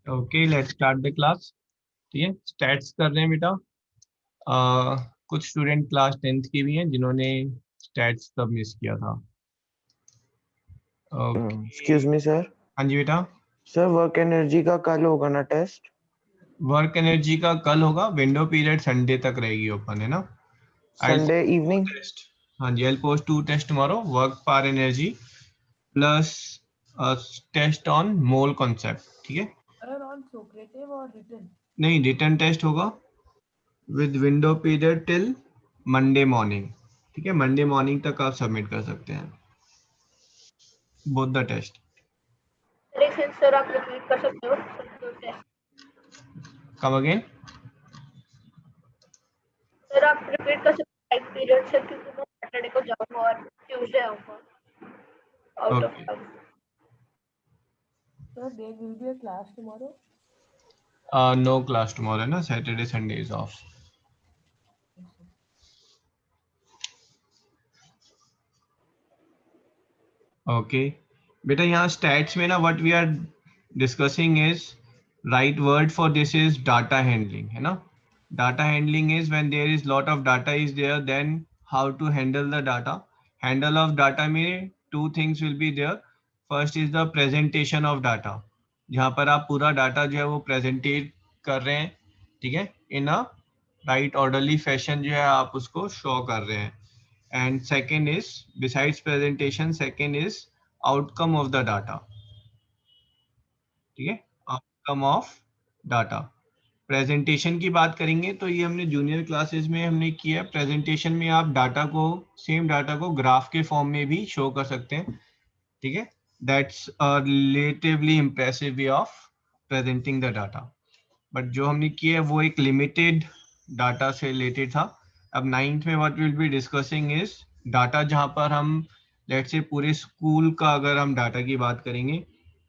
Okay, let's start the class. ठीक है, stats कर रहे हैं बेटा। कुछ स्टूडेंट क्लास 10th की भी हैं जिन्होंने स्टैट्स तब मिस किया था। ओके। Excuse me sir. हाँ जी बेटा। सर वर्क एनर्जी का कल होगा ना टेस्ट? वर्क एनर्जी का कल होगा, विंडो पीरियड संडे तक रहेगी ओपन, है ना। I Sunday evening? टेस्ट। हाँ जी, I post 2 test tomorrow, work for energy plus test on mole concept. ठीक है, Sir, on Socrative or written? नहीं रिटर्न टेस्ट होगा with window period till Monday morning. ठीक है, मंडे मॉर्निंग तक आप सबमिट कर सकते हैं बोथ द टेस्ट। सर आप रिपीट कर सकते हो टेस्ट? Come again. सर आप रिपीट कर सकते हो टाइम पीरियड से, क्योंकि मैं सैटरडे को जाऊंगा और ट्यूसडे आऊंगा out of okay. Town. Sir, there will be a class tomorrow. No class tomorrow, है ना, Saturday Sunday is off. Okay बेटा, यहाँ स्टैट्स में ना what we are discussing is right word for this is data handling, है ना। Data handling is when there is lot of data is there, then how to handle the data. Handle of data में two things will be there. First is the presentation of data, जहाँ पर आप पूरा data जो है वो प्रेजेंटेट कर रहे हैं, ठीक है, इन अ राइट ऑर्डरली फैशन जो है आप उसको शो कर रहे हैं। And second is, besides presentation, second is outcome of the data. ठीक है, outcome of data। प्रेजेंटेशन की बात करेंगे तो ये हमने जूनियर क्लासेस में हमने किया। प्रेजेंटेशन में आप डाटा को, सेम डाटा को ग्राफ के फॉर्म में भी शो कर सकते हैं। ठीक है, that's a relatively impressive way of presenting the data. But जो हमने किया है वो एक लिमिटेड डाटा से रिलेटेड था। अब 9th में what will be discussing is data, जहाँ पर हम लेट्स से पूरे स्कूल का अगर हम डाटा की बात करेंगे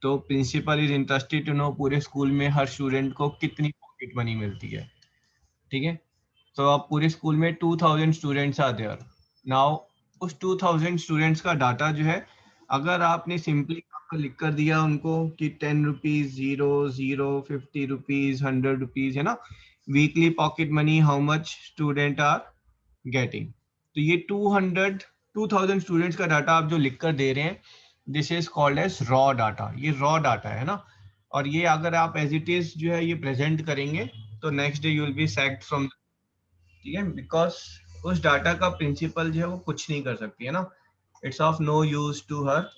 तो principal is interested to know पूरे स्कूल में हर स्टूडेंट को कितनी पॉकेट मनी मिलती है। ठीक है, तो अब पूरे स्कूल में 2000 स्टूडेंट्स आर देयर नाउ। उस 2000 स्टूडेंट्स का डाटा जो है, अगर आपने सिंपली लिख कर दिया उनको कि 10 रुपीज 0 0 50 रुपीज 100 रुपीज, है ना, weekly pocket money how much student are getting, तो ये 2000 स्टूडेंट्स का डाटा आप जो लिख कर दे रहे हैं, this is called as raw data. ये रॉ डाटा है ना, और ये अगर आप एज इट इज जो है ये प्रेजेंट करेंगे तो next day you will be sacked from. ठीक है, बिकॉज उस डाटा का प्रिंसिपल जो है वो कुछ नहीं कर सकती, है ना, it's of no use to her.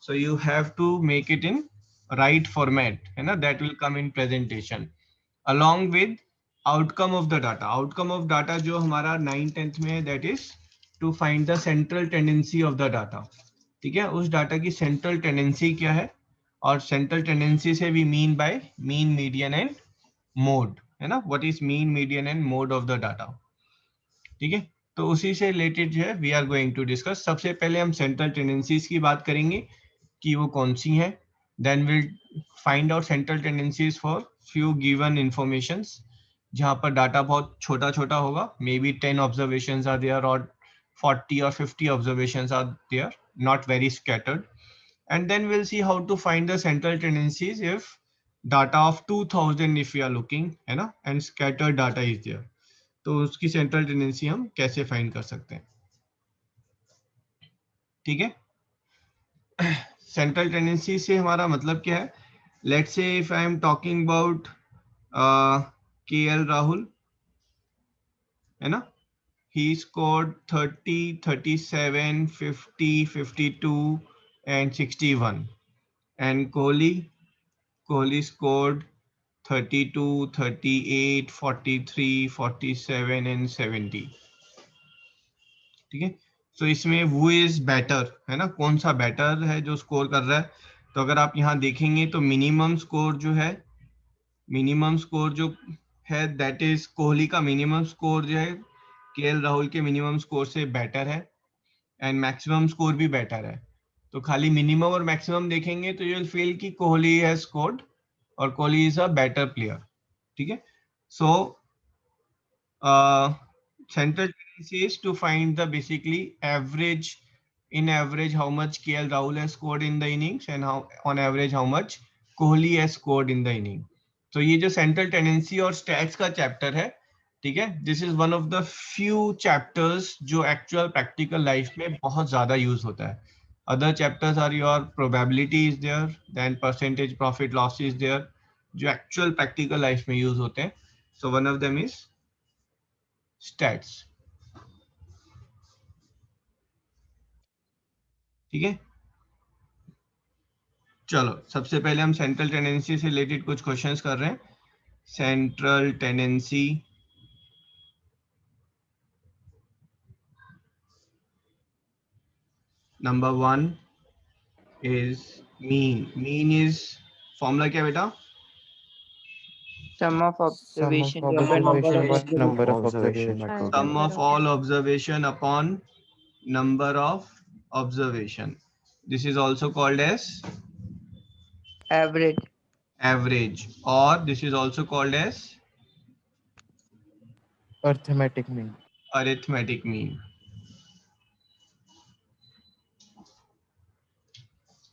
So you have to make it in right format, है ना, that will come in presentation along with outcome of the data। outcome of data जो हमारा 9th-10th में है, that is to find the central tendency of the data। ठीक है, उस data की सेंट्रल टेंडेंसी क्या है, और सेंट्रल टेंडेंसी से भी mean by mean median and mode, है ना, what is mean median and mode of the data. ठीक है, तो उसी से रिलेटेड जो है we are going to discuss. सबसे पहले हम सेंट्रल टेंडेंसीज की बात करेंगे कि वो कौन सी हैं, then will find out central tendencies for few given informations, जहाँ पर डाटा बहुत छोटा छोटा होगा, maybe 10 observations are there और 40 or 50 observations are there, not very scattered। And then we'll see how to find the central tendencies if data of 2000 if we are looking, है ना, and scattered data is there, तो उसकी central tendency हम कैसे find कर सकते हैं। ठीक है, सेंट्रल टेंडेंसी से हमारा मतलब क्या है, let's say if I am talking about KL Rahul, है ना, he scored 30 37 50 52 and 61, and Kohli scored 32 38 43 47 and 70। ठीक है, तो इसमें वो इज बेटर, है ना, कौन सा बेटर है जो स्कोर कर रहा है। तो अगर आप यहाँ देखेंगे तो मिनिमम स्कोर जो है, मिनिमम स्कोर जो है दैट इज कोहली का मिनिमम स्कोर जो है KL राहुल के मिनिमम स्कोर से बेटर है, एंड मैक्सिमम स्कोर भी बेटर है। तो खाली मिनिमम और मैक्सिमम देखेंगे तो यू विल फील कि कोहली हैज स्कोर्ड और Kohli is a better player. ठीक है, सो central tendency is to find the basically average, in average how much KL Rahul has scored in the innings, and how on average how much Kohli has scored in the inning. तो ये जो central tendency और stats का chapter है, ठीक है, this is one of the few chapters जो actual practical life में बहुत ज्यादा यूज होता है. Other chapters are your probability is there, then percentage profit loss is there, जो एक्चुअल प्रैक्टिकल लाइफ में यूज होते हैं. So one of them is stats. ठीक है, चलो सबसे पहले हम सेंट्रल टेंडेंसी से रिलेटेड कुछ क्वेश्चंस कर रहे हैं. Central tendency, number 1 is mean is formula क्या बेटा? Sum of Sum of observation divided by number observation of by number of observation. observation. Sum of all observation upon number of observation. This is also called as Average. average, or this is also called as Arithmetic mean. arithmetic mean.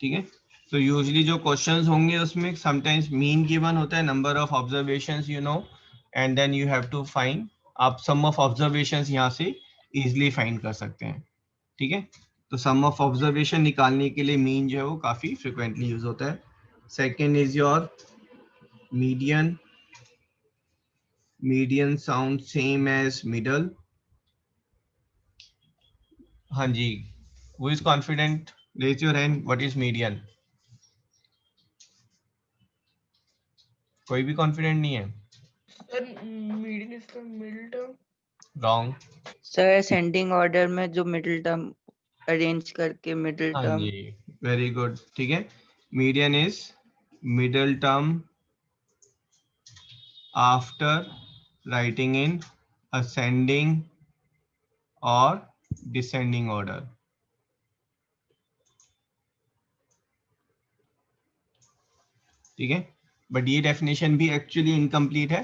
ठीक है, तो usually जो questions होंगे उसमें sometimes mean given होता है, number of observations you know, and then you have to find, आप sum of observations यहाँ से इजीली फाइंड कर सकते हैं. ठीक है, तो सम ऑफ ऑब्जर्वेशन निकालने के लिए मीन जो है वो काफी फ्रिक्वेंटली यूज होता है. Second is your median. Median sound same as middle. हाँ जी, who is confident, raise your hand. What is median? कोई भी कॉन्फिडेंट नहीं है? Sir, median is the middle term. Wrong. Sir, ascending order में जो middle term arrange करके middle हाँ term. जी, वेरी गुड. ठीक है, median is middle term after writing in ascending और डिसेंडिंग ऑर्डर. ठीक है, बट ये डेफिनेशन भी एक्चुअली इनकम्प्लीट है.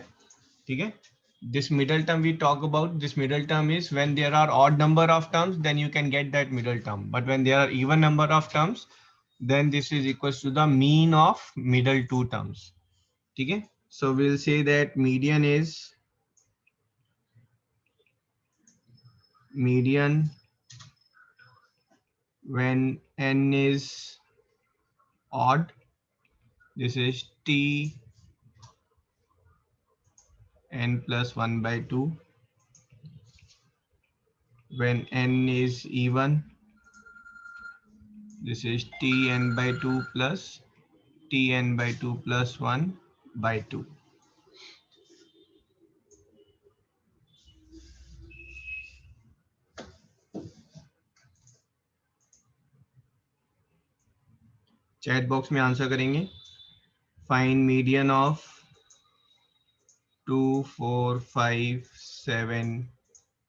ठीक है, this middle term we talk about, this middle term is when there are odd number of terms, then you can get that middle term, but when there are even number of terms, then this is equals to the mean of middle two terms. ठीक है, so we'll say that median is median when n is odd, this is t n plus 1 by 2. When n is even, this is tn by 2 plus tn by 2 plus 1 by 2. Chat box में answer करेंगे. Find median of 2 4 5 7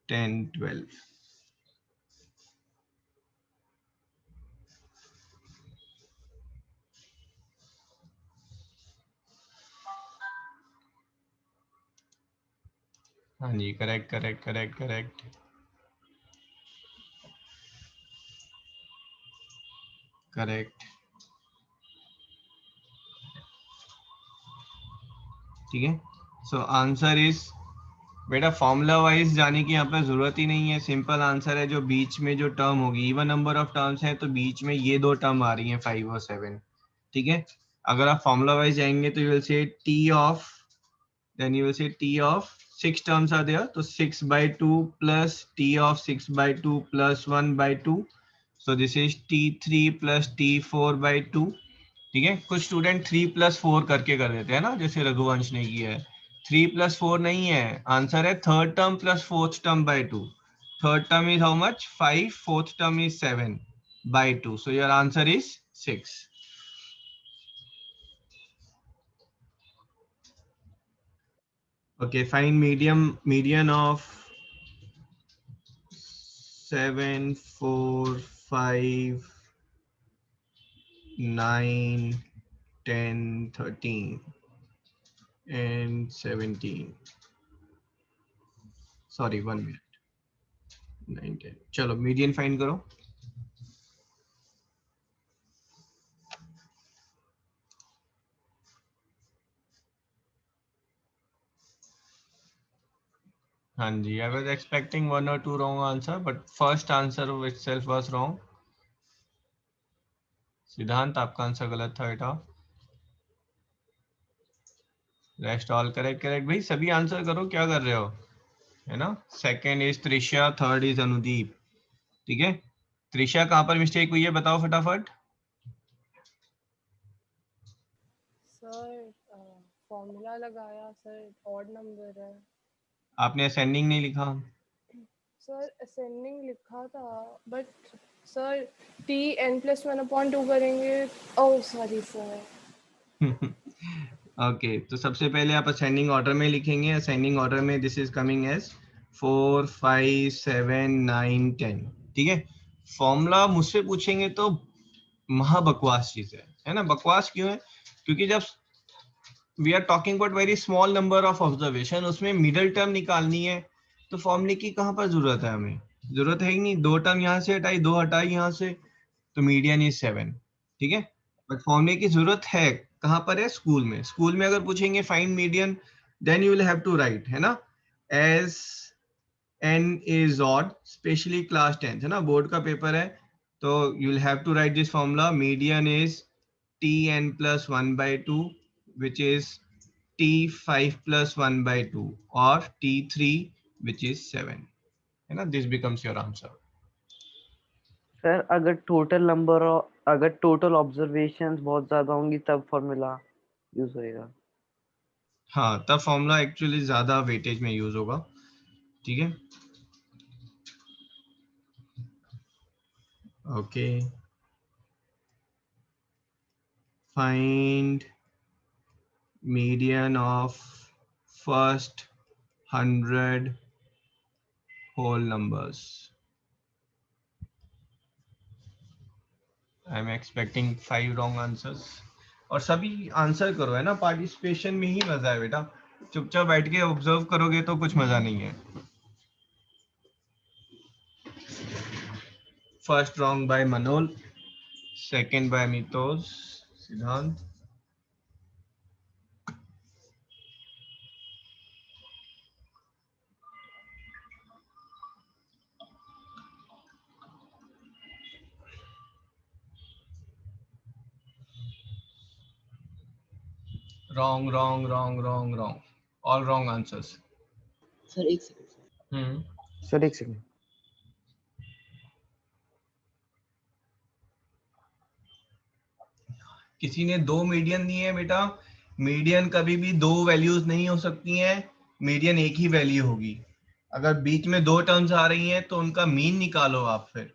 10 12. हाँ जी, correct correct correct correct correct. ठीक है, so answer is, बेटा formula wise जाने की यहाँ पर जरूरत ही नहीं है. सिंपल आंसर है, जो बीच में जो टर्म होगी, इवन नंबर ऑफ टर्म्स हैं तो बीच में ये दो टर्म आ रही हैं 5 और 7. ठीक है, अगर आप फॉर्मूला वाइज जाएंगे तो you will say T of, then you will say t of 6 terms are there, so 6 by 2 plus t of 6 by 2 plus 1 by 2, so this is t3 plus t4 by 2. ठीक है, कुछ student 3 plus 4 करके कर देते हैं ना, जैसे रघुवंश ने किया है. 3 plus 4 नहीं है, आंसर है third term plus fourth term by 2. Third term is how much? 5. Fourth term is 7 by 2, so your answer is 6. Okay, find median of 7 4 5 9 10 13 and 17. Sorry, 1 minute. 9 10. चलो मीडियन फाइंड करो. हाँ जी, I was expecting 1 or 2 wrong answer, but first answer itself was wrong. सिद्धांत आपका answer गलत था बेटा. Rest all correct. भाई सभी आंसर करो, क्या कर रहे हो, है ना. Second is Trisha, third is Anudeep. ठीक है, त्रिशा कहाँ पर मिस्टेक हुई है बताओ फटाफट. सर फॉर्मूला लगाया सर, ऑड नंबर है. आपने असेंडिंग नहीं लिखा. सर असेंडिंग लिखा था, बट सर tn+1/2 करेंगे. Oh sorry sir. ओके, तो सबसे पहले आप असेंडिंग ऑर्डर में लिखेंगे. असेंडिंग ऑर्डर में दिस इज कमिंग एज 4 5 7 9 10. ठीक है, फॉर्मूला मुझसे पूछेंगे तो महा बकवास चीज है ना. बकवास क्यों है, क्योंकि जब we are talking about very small number of observation, उसमें मिडिल टर्म निकालनी है, तो फॉर्मूले की कहाँ पर जरूरत है, हमें जरूरत है ही नहीं. 2 टर्म यहाँ से हटाई, 2 हटाई यहाँ से, तो मीडियन इज 7. ठीक है, बट फॉर्मूले की जरूरत है कहाँ पर है, स्कूल में. स्कूल में अगर पूछेंगे find median, then you will have to write, है ना, as n is odd, specially class 10th, है ना, बोर्ड का पेपर है, तो you will have to write this formula. Median is tn+1/2 which is t5+1/2 or t3 which is 7, है ना. this becomes your answer. Sir अगर total observations बहुत ज्यादा होंगी तब फॉर्मूला यूज होएगा. हाँ, तब फॉर्मूला एक्चुअली ज्यादा वेटेज में यूज होगा. ठीक है, okay. Find median of first 100 whole numbers. I am expecting 5 wrong answers. और सभी आंसर करो, है ना, पार्टिसिपेशन में ही मजा है बेटा. चुपचाप बैठ के ऑब्जर्व करोगे तो कुछ मजा नहीं है. First wrong by Manol, second by Mitoj, Siddhant. wrong wrong wrong wrong wrong, all wrong answers. Sir एक सेकंड. सर एक सेकंड. किसी ने 2 मीडियन दिए हैं बेटा. मीडियन कभी भी 2 वैल्यूज नहीं हो सकती हैं, मीडियन एक ही वैल्यू होगी. अगर बीच में 2 टर्म्स आ रही हैं तो उनका मीन निकालो आप फिर.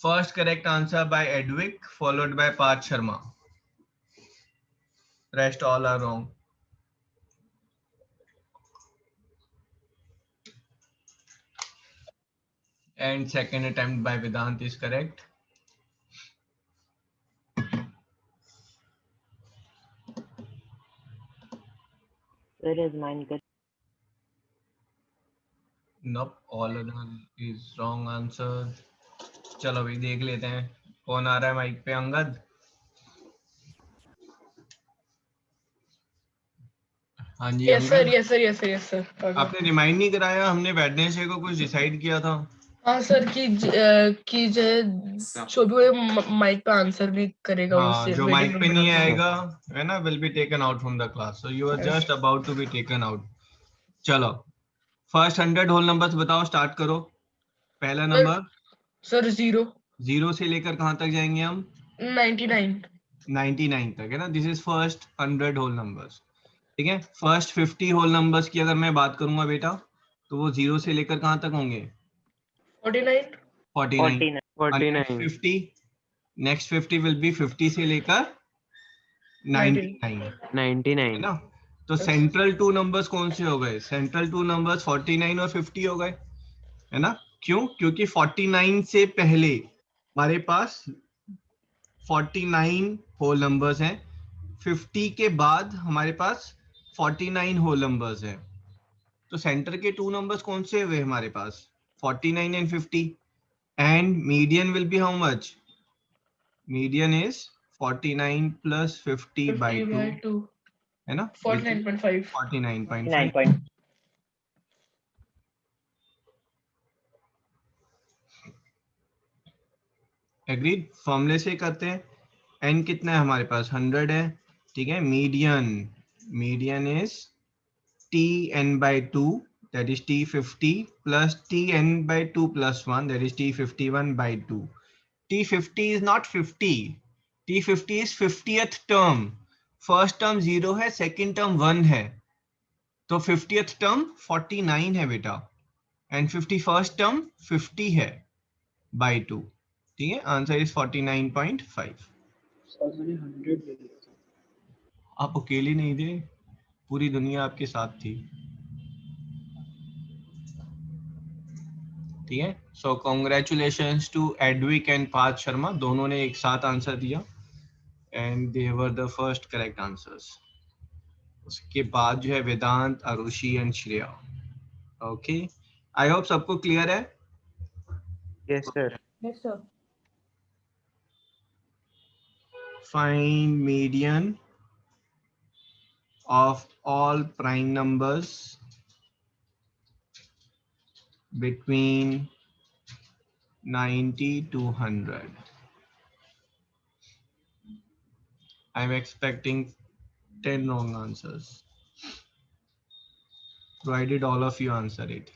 First correct answer by Advik followed by Parth Sharma. Rest all are wrong. And second attempt by Vedant is correct. Where is mine? Nope, all other is wrong answer. चलो भाई देख लेते हैं कौन आ रहा है माइक पे. अंगद. हाँ जी yes sir Angad, yes sir yes sir yes sir. आपने रिमाइंड नहीं कराया, हमने वेडनेसडे को कुछ डिसाइड किया था. हाँ सर कि जो भी माइक पे आंसर भी करेगा हाँ, उससे जो waiting माइक room पे में नहीं रखना। आएगा, है ना, will be taken out from the class. So you are just about to be taken out. चलो फर्स्ट 100 होल नंबर्स बताओ, स्टार्ट करो. पहला नंबर सर 0 0 से लेकर कहाँ तक जाएंगे हम, 99 99 तक, है ना. This is first 100 whole numbers. ठीक है, फर्स्ट 50 होल नंबर्स की अगर मैं बात करूंगा बेटा, तो वो 0 से लेकर कहाँ तक होंगे, 49 49. 49. नेक्स्ट 50 विल बी 50 से लेकर 99, है 99. ना. तो सेंट्रल 2 नंबर्स कौन से हो गए, सेंट्रल 2 नंबर्स 49 और 50 हो गए, है ना. क्यों, क्योंकि 49 से पहले हमारे पास 49 होल नंबर्स हैं, 50 के बाद हमारे पास 49 होल नंबर्स हैं. तो सेंटर के 2 नंबर्स कौन से हुए हमारे पास, 49 and 50. And median will be how much, median is 49 plus 50 by 2, 2 है ना, 49.5 49.5. एग्रीड? फॉर्मूले से करते हैं। n कितना है हमारे पास? 100 है, ठीक है। Median is Tn/2, that is T50 plus Tn/2 plus 1, that is T51/2. T50 is not 50, T50 is 50th term. First term 0 है, सेकंड टर्म 1 है, तो 50th टर्म 49 है बेटा, एंड 51st टर्म 50 है बाई 2, ठीक है। Answer is 49.5। आप अकेले नहीं थे, पूरी दुनिया आपके साथ थी, ठीक है। So congratulations to Advik and Parth Sharma, दोनों ने एक साथ आंसर दिया and they were the first correct answers. उसके बाद जो है Vedant, Arushi and Shreya. Okay, I hope सबको क्लियर है। Yes sir. Yes, sir. Find median of all prime numbers between 90 to 100. I'm expecting 10 wrong answers, provided all of you answer it.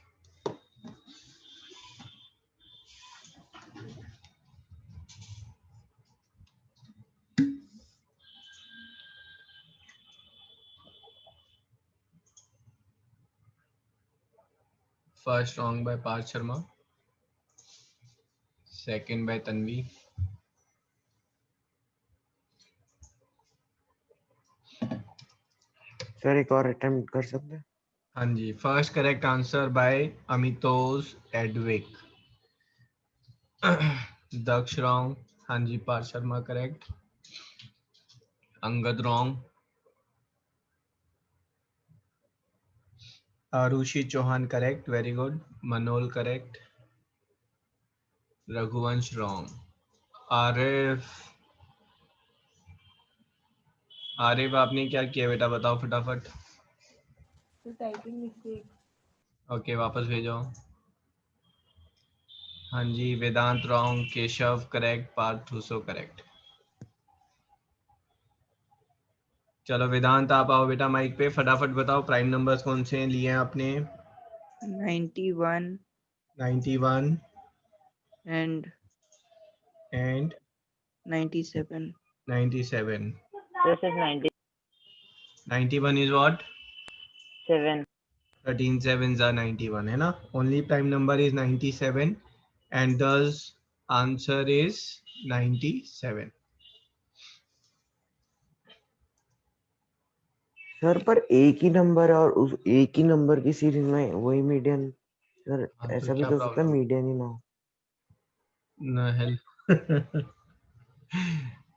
First wrong by Parth Sharma, second by Tanvi, sir एक और attempt कर सकते हैं? हाँ जी, first correct answer by Amitosh Advik. Daksh wrong, हाँ जी, Parth Sharma correct, Angad wrong, Arushi Chauhan correct, very good, Manol correct, Raghuvansh wrong, Arif आपने क्या किया बेटा, बताओ फटाफट। The typing mistake. ओके, वापस भेजो। हाँ जी, वेदांत रॉन्ग, केशव करेक्ट, पार्थ ठूसो करेक्ट। चलो वेदांत आप आओ बेटा माइक पे, फटाफट बताओ प्राइम नंबर्स कौन से लिए हैं आपने। 91 91 and and 97. 97. This is 91 is what? 97. 13 sevens are 91 है ना। Only prime number is 97 and thus answer is 97. Sir पर एक ही नंबर और उस एक ही नंबर की सीरीज में वही मीडियन, सर हाँ, तो ऐसा भी क्या तो हो सकता है प्रॉब्लम? मीडियन ही ना हो। ना हेल्प।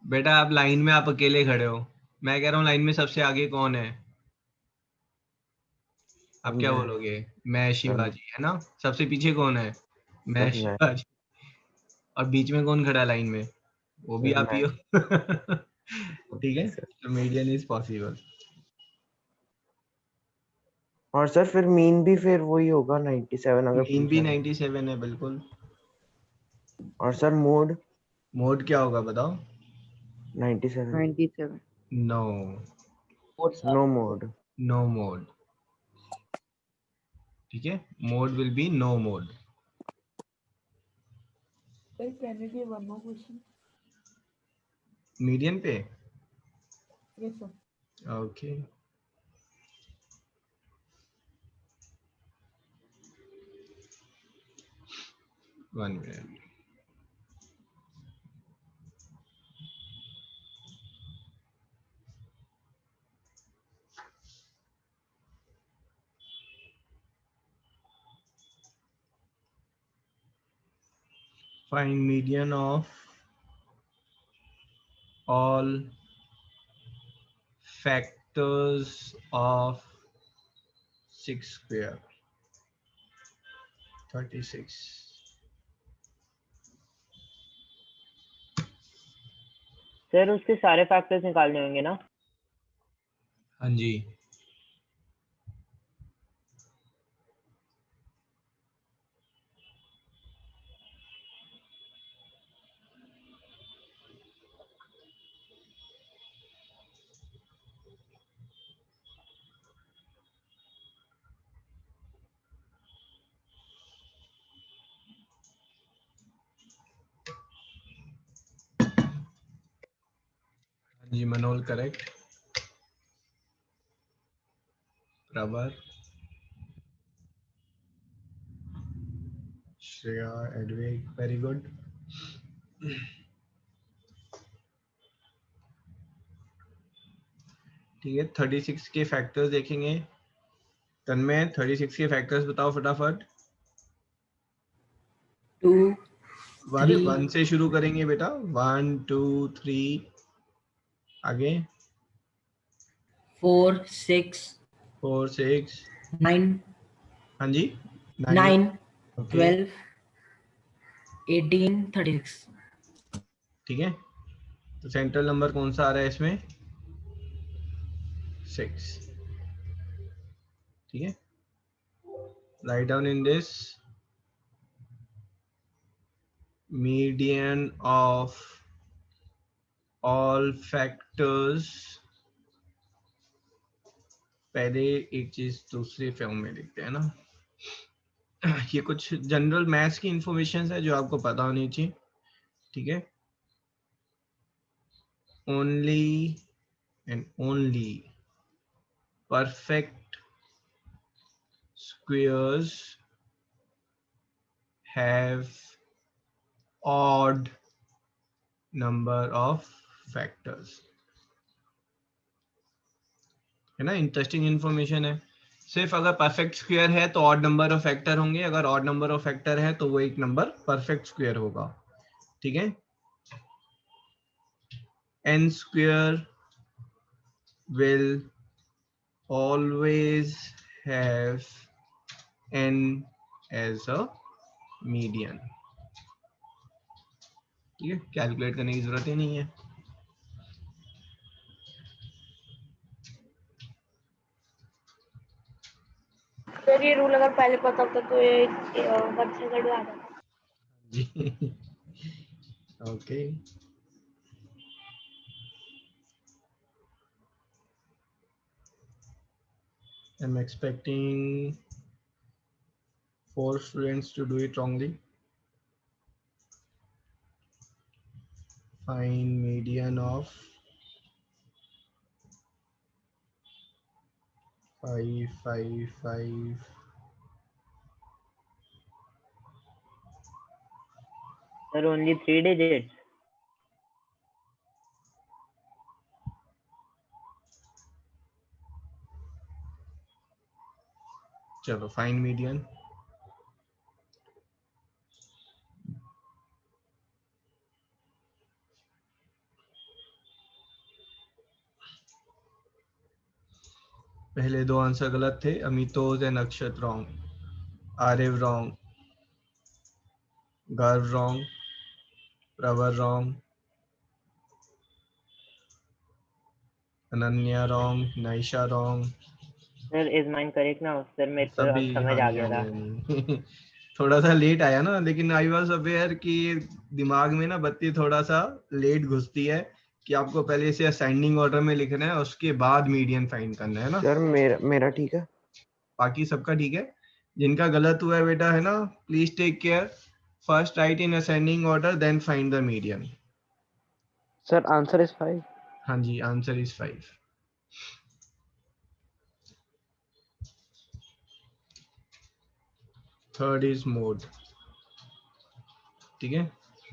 बेटा आप लाइन में आप अकेले खड़े हो, मैं कह रहा हूँ लाइन में सबसे आगे कौन है, आप क्या मैं बोलोगे? मैं शिवाजी, है ना। सबसे पीछे कौन है? मैं सर मैं शिवाजी। और बीच में कौन खड़ा है लाइन में? वो भी सर आप ही मैं हो। ठीक है, सर। तो मीडियन इज पॉसिबल। और सर फिर मीन भी फिर वही होगा 97 अगर मीन भी पूछा है। 97 है बिल्कुल। और सर मोड मोड क्या होगा बताओ? 97। 97. No, no mode. No mode, ठीक है। Mode will be no mode. Sir, can we give one more question? Median पे? Yes, sir. Okay, one minute. Find median of all factors of 6 square, 36. Sir उसके सारे factors निकालने होंगे ना? हाँ जी, जी मनोल correct, प्रवर, श्रेया, एडविक, वेरी गुड। ठीक है, 36 के फैक्टर्स देखेंगे। तन्मय 36 के फैक्टर्स बताओ फटाफट। 2 वाले 3 1 से शुरू करेंगे बेटा, 1 2 3 आगे 4 6 4 6 9 हाँ जी 9 ओके 12 18 36। ठीक है, तो सेंट्रल नंबर कौन सा आ रहा है इसमें? 6। ठीक है, write down in this median of all factors। पहले एक चीज दूसरे फॉर्म में लिखते हैं ना, ये कुछ जनरल मैथ्स की इंफॉर्मेशन है जो आपको पता होनी चाहिए। ठीक है, only and only perfect squares have odd number of factors। है ना, इंटरेस्टिंग इंफॉर्मेशन है। सिर्फ अगर परफेक्ट स्क्वायर है तो ऑड नंबर ऑफ फैक्टर होंगे, अगर ऑड नंबर ऑफ फैक्टर है तो वो एक नंबर परफेक्ट स्क्वायर होगा। ठीक है, n square will always have n as a median। ठीक है, कैलकुलेट करने की जरूरत ही नहीं है। सर ये रूल अगर पहले पता होता तो ये 1 सेकंड में आ जाता। जी okay, I'm expecting 4 students to do it wrongly। Find median of 5 5 5 Sir, only 3 digits. चलो फाइंड मीडियन। पहले दो आंसर गलत थे, Amitoj and Akshat wrong, Aariv wrong, Garv wrong, Pravar wrong, Ananya wrong, Naisha wrong. Sir, is mine correct now? Sir, मेरे को अब सभी समझ हाँ आ जी गया हाँ जी था। हाँ जी थोड़ा सा लेट आया ना, लेकिन आई वॉज अवेयर कि दिमाग में ना बत्ती थोड़ा सा लेट घुसती है कि आपको पहले इसे असेंडिंग ऑर्डर में लिखना है, उसके बाद मीडियन फाइंड करना है ना। सर मेरा ठीक है। बाकी सबका ठीक है, जिनका गलत हुआ है बेटा है ना, please take care. First write in ascending order then find the median. Sir answer is 5। हाँ जी, answer is 5। Third is mode. ठीक है,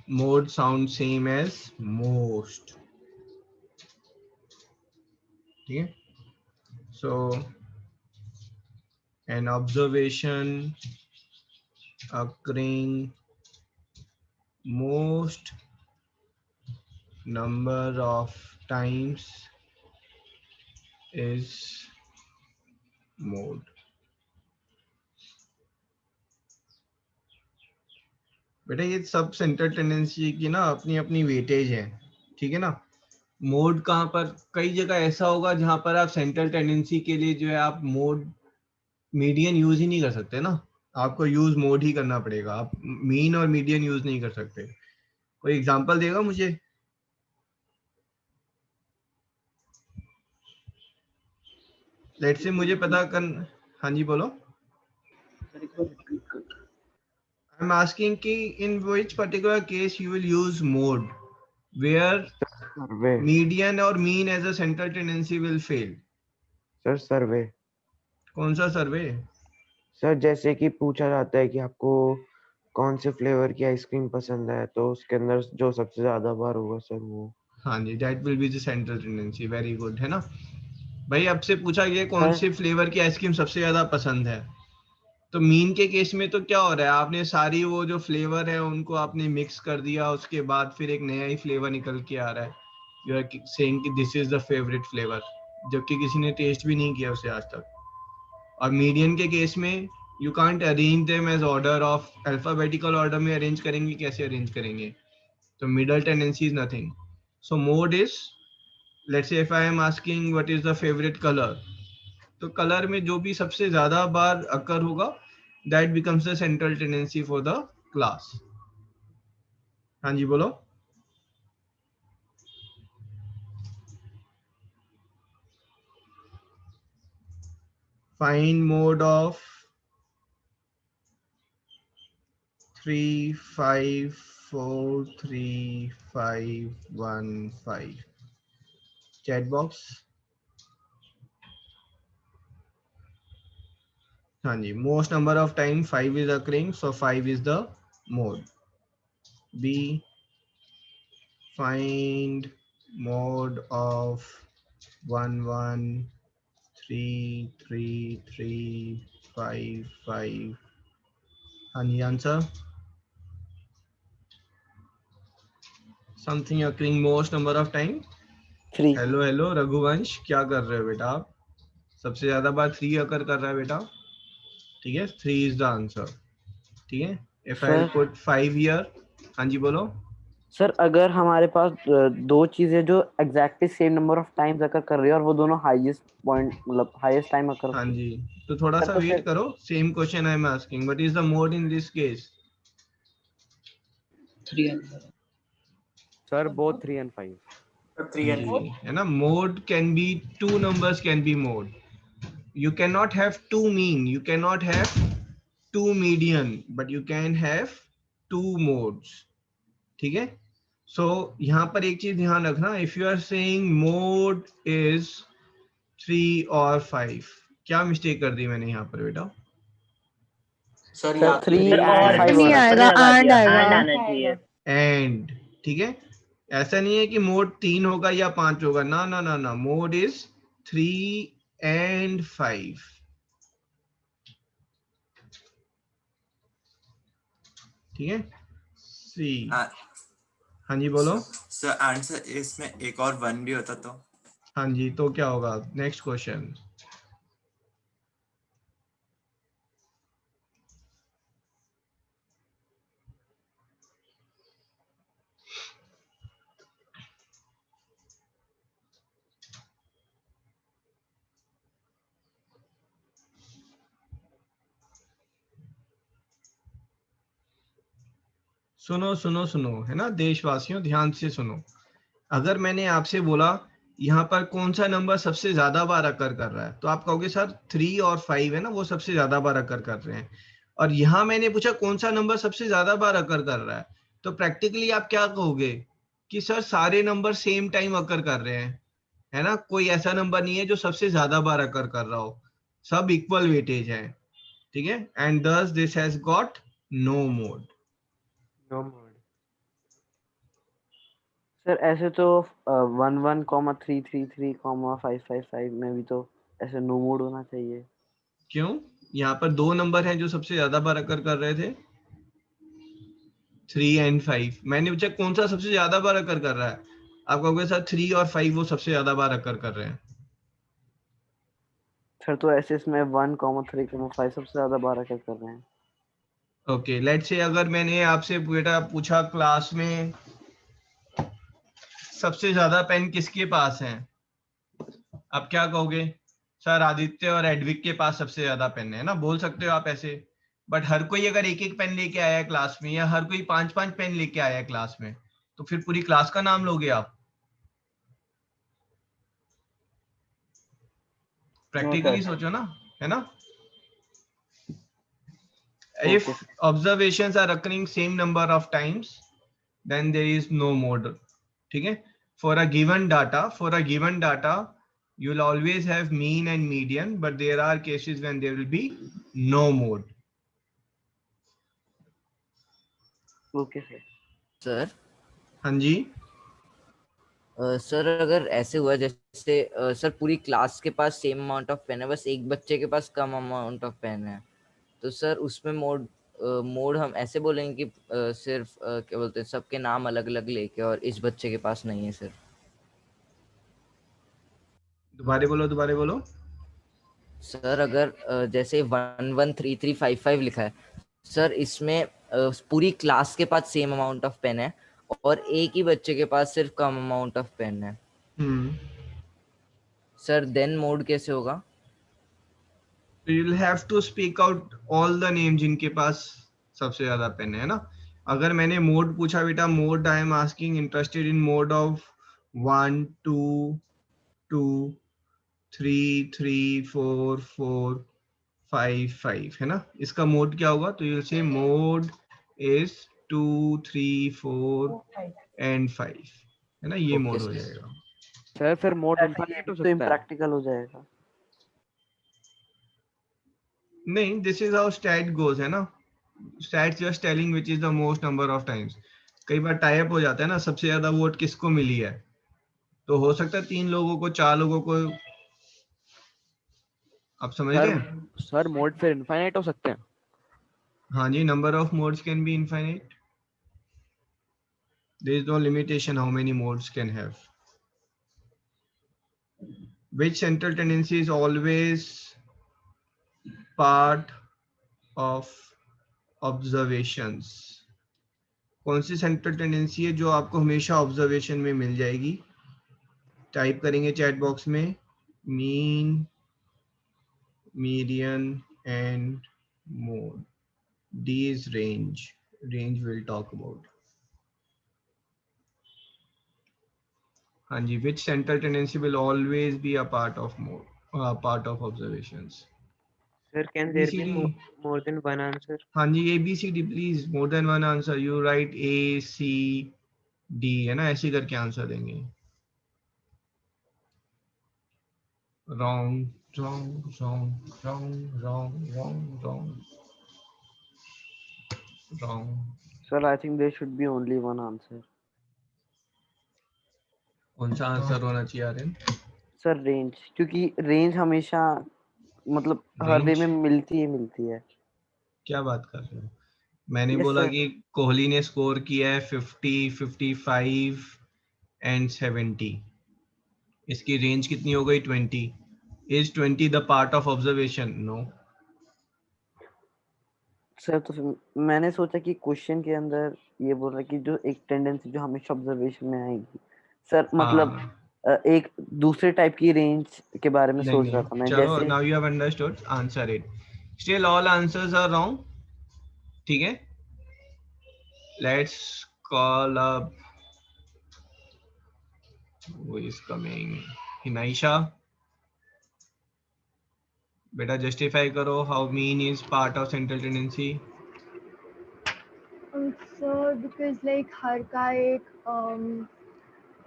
mode sound same as most. ठीक है, सो an observation occurring most number of times is mode। बेटा ये sub centre tendency की ना अपनी अपनी वेटेज है। ठीक है ना, मोड कहाँ पर, कई जगह ऐसा होगा जहां पर आप सेंट्रल टेंडेंसी के लिए जो है आप मोड मीडियन यूज ही नहीं कर सकते ना, आपको यूज मोड ही करना पड़ेगा, आप मीन और मीडियन यूज नहीं कर सकते। कोई एग्जांपल देगा मुझे? लेट्स से मुझे पता कर, हाँ जी बोलो। I'm asking कि in which particular case you will use mode where survey median और mean as a central tendency will fail. Sir, survey कौन सा सर्वे? सर, जैसे कि पूछा जाता है कि आपको कौन से फ्लेवर की आइसक्रीम पसंद है, तो उसके अंदर जो सबसे ज्यादा बार होगा सर वो। हाँ जी, that will be the central tendency. Very good, है ना भाई। आपसे पूछा गया कौन सर से फ्लेवर की आइसक्रीम सबसे ज्यादा पसंद है, तो मीन के केस में तो क्या हो रहा है, आपने सारी वो जो फ्लेवर है उनको आपने मिक्स कर दिया, उसके बाद फिर एक नया ही फ्लेवर निकल के आ रहा है। यू आर सेइंग कि this is the favourite flavour, जबकि किसी ने टेस्ट भी नहीं किया उसे आज तक। और मीडियन के केस में you can't arrange them as order of alphabetical order में अरेंज करेंगे, कैसे अरेंज करेंगे? तो middle tendency is nothing. So mode is, let's say if I am asking what is the favourite colour, तो colour में जो भी सबसे ज्यादा बार अकर होगा that becomes the central tendency for the class. हाँ जी बोलो। Find mode of 3 5 4 3 5 1 5। Chat box. हाँ जी, most number of time 5 is occurring, so 5 is the mode. B, find mode of 1 1 3 3 3 5 5. हाँ जी, answer something occurring most number of time. 3 hello hello Raghuvansh, क्या कर रहे हो बेटा आप? सबसे ज्यादा बार 3 अकर कर रहा है बेटा, ठीक है। 3 is the answer, ठीक है। If I'll sir put 5 here, हाँ जी बोलो। सर अगर हमारे पास दो चीजें जो exactly same number of times अकर कर रही है और वो दोनों हाईएस्ट पॉइंट मतलब हाईएस्ट टाइम अकर हाँ जी, तो थोड़ा सर सा तो वेट फिर करो। Same question I am asking, what is the mode in this case? 3 and 7. Sir both 3 and 5। 3 and 4. है ना, mode can be two numbers can be mode. You can not have two mean, you can not have two median, but you can have two modes, ठीक है। So यहाँ पर एक चीज ध्यान रखना, if you are saying mode is 3 और 5, क्या मिस्टेक कर दी मैंने यहाँ पर बेटा? सर सर या 3 सर and और 5 नहीं होना आएगा, लगा एंड दिया, आएगा। and आना चाहिए। एंड, ठीक है। ऐसा नहीं है कि मोड 3 होगा या 5 होगा, ना ना ना ना, मोड इज 3 and 5, ठीक है। सी, हाँ जी बोलो। सर आंसर इसमें एक और 1 भी होता तो? हाँ जी, तो क्या होगा? Next question. सुनो सुनो सुनो, है ना देशवासियों, ध्यान से सुनो। अगर मैंने आपसे बोला यहाँ पर कौन सा नंबर सबसे ज्यादा बार अकर कर रहा है, तो आप कहोगे सर 3 और 5 है ना, वो सबसे ज्यादा बार अकर कर रहे हैं। और यहाँ मैंने पूछा कौन सा नंबर सबसे ज्यादा बार अकर कर रहा है, तो प्रैक्टिकली आप क्या कहोगे कि सर सारे नंबर सेम टाइम अकर कर रहे हैं, है ना। कोई ऐसा नंबर नहीं है जो सबसे ज्यादा बार अकर कर रहा हो, सब इक्वल वेटेज है, ठीक है। And thus this has got no mode. No mode. Sir ऐसे तो 11,333,555 में भी तो ऐसे नो मोड होना चाहिए। क्यों? यहाँ पर दो नंबर हैं जो सबसे ज्यादा बार अकर कर रहे थे, 3 and 5। मैंने पूछा कौन सा सबसे ज्यादा बार अकर कर रहा है, आप कहोगे सर 3 और 5 वो सबसे ज्यादा बार अकर कर रहे हैं। सर तो ऐसे इसमें 1,3,5 सबसे ज्यादा बार अकर कर रहे हैं। ओके, लेट्स से अगर मैंने आपसे बेटा पूछा क्लास में सबसे ज्यादा पेन किसके पास हैं, आप क्या कहोगे? सर आदित्य और एडविक के पास सबसे ज्यादा पेन है ना, बोल सकते हो आप ऐसे। बट हर कोई अगर एक एक पेन लेके आया है क्लास में, या हर कोई 5 5 पेन लेके आया है क्लास में, तो फिर पूरी क्लास का नाम लोगे आप? प्रैक्टिकली सोचो ना, है ना। If observations are occurring same number of times, then there is no mode, ठीक है। for a given data, you'll always have mean and median, but there are cases when there will be no mode. Okay sir. Sir हाँ जी, sir अगर ऐसे हुआ जैसे sir पूरी class के पास सेम अमाउंट ऑफ पेन है, बस एक बच्चे के पास कम अमाउंट ऑफ पेन है, तो सर उसमें मोड हम ऐसे बोलेंगे कि सिर्फ क्या बोलते हैं, सबके नाम अलग अलग लेके और इस बच्चे के पास नहीं है सर। दोबारा बोलो। सर अगर जैसे 113355 लिखा है सर, इसमें पूरी क्लास के पास सेम अमाउंट ऑफ पेन है और एक ही बच्चे के पास सिर्फ कम अमाउंट ऑफ पेन है सर, देन मोड कैसे होगा? So you'll have to speak out all the names जिनके पास सबसे ज्यादा पेन है ना। अगर मैंने मोड पूछा बेटा, mode I am asking interested in mode of 1 2 2 3 3 4 4 5 5 है ना, इसका मोड क्या होगा? तो यू से मोड इज 2 3 4 एंड 5 है ना, ये मोड हो जाएगा। सर फिर मोड इनफाइनाइट हो सकता है, तो इम्प्रैक्टिकल हो जाएगा। नहीं, this is how stat goes है ना, stats just telling which is the most number of times. कई बार टाई अप हो जाता है ना, सबसे ज्यादा वोट किसको मिली है, तो हो सकता है 3 लोगों को 4 लोगों को, आप समझ रहे हैं? सर मोड फिर इनफाइनाइट हो सकते हैं। हाँ जी, number of modes can be infinite, there is no limitation how many modes can have. Which central tendency is always part of observations? कौन सी सेंट्रल टेंडेंसी है जो आपको हमेशा ऑब्जर्वेशन में मिल जाएगी? टाइप करेंगे चैट बॉक्स में, mean median and mode. D is range we'll talk about. हाँ जी, which central tendency will always be a part of mode, part of observations? Sir, can there be more than one answer? हाँ जी, ABCD please, more than one answer. You write A C D है ना, ऐसे करके answer देंगे। Wrong. Sir, I think there should be only one answer. कौन सा answer होना चाहिए आर्यन? सर रेंज, क्योंकि रेंज हमेशा मतलब हर वे में मिलती है। क्या बात कर रहे हो? मैंने बोला कि कोहली ने स्कोर किया है 50, 55 एंड 70, इसकी रेंज कितनी हो गई? 20। Is 20 the part of observation? No. Sir तो फिर मैंने सोचा कि क्वेश्चन के अंदर ये बोल रहा है कि जो एक टेंडेंसी जो हमेशा ऑब्जर्वेशन में आएगी सर, मतलब एक दूसरे टाइप की रेंज के बारे में सोच रहा था मैं। चलो, जैसे now you have understood, answer it. Still all answers are wrong. ठीक है, let's call up, who is coming? Hinaisha. बेटा जस्टिफाई करो, how mean is part of central tendency. Sir because like हर का एक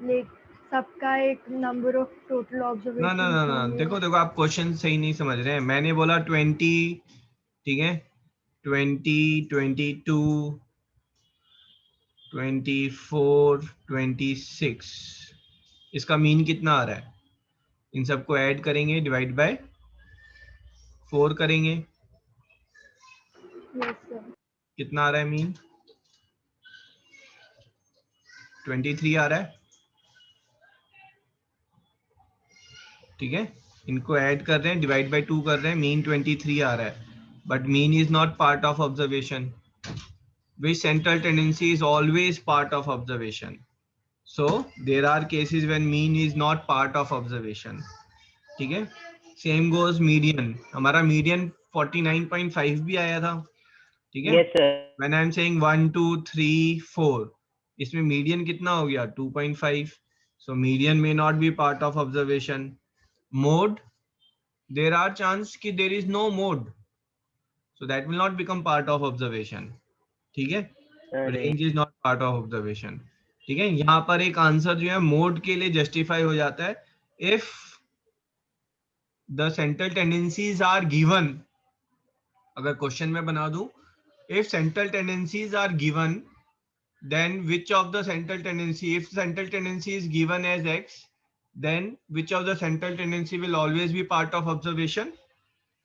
लाइक सबका एक नंबर ऑफ टोटल ऑब्जर्वेशन। ना देखो आप क्वेश्चन सही नहीं समझ रहे हैं। मैंने बोला 20, ठीक है, 20, 22, 24, 26, इसका मीन कितना आ रहा है? इन सबको ऐड करेंगे, डिवाइड बाय 4 करेंगे। yes, sir. कितना आ रहा है मीन? 23 आ रहा है, ठीक है। इनको ऐड कर रहे हैं, डिवाइड बाय 2 कर रहे हैं, मीन 23 आ रहा है, but mean is not part of observation. Which central tendency is always part of observation? So there are cases when mean is not part of observation. ठीक है, same goes median. हमारा median 49.5 भी आया था, ठीक है। yes, sir. When I am saying 1 2 3 4, इसमें median कितना हो गया? 2.5. So median may not be part of observation. Mode, there are chance कि there is no mode, so that will not become part of observation. ठीक है, range is not part of observation. ठीक है, यहाँ पर एक आंसर जो है मोड के लिए जस्टिफाई हो जाता है if the central tendencies are given. अगर क्वेश्चन में बना दूं, if central tendencies are given, then which of the central tendency, if central tendency is given as x, then which of the central tendency will always be part of observation,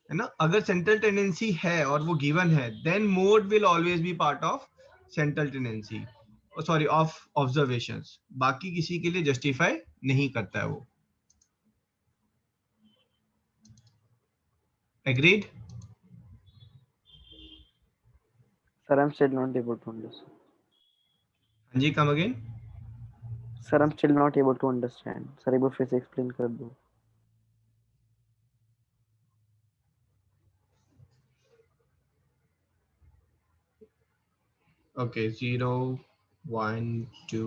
है ना। अगर central tendency है और वो given है, then mode will always be part of central tendency, sorry, of observations। बाकी किसी के लिए justify नहीं करता है वो। Agreed? Sir, I'm still not able to understand. हाँ जी, come again? Sir, I'm still not able to understand. Sir, एक बार फिर से explain कर दो। Okay, 0 1 2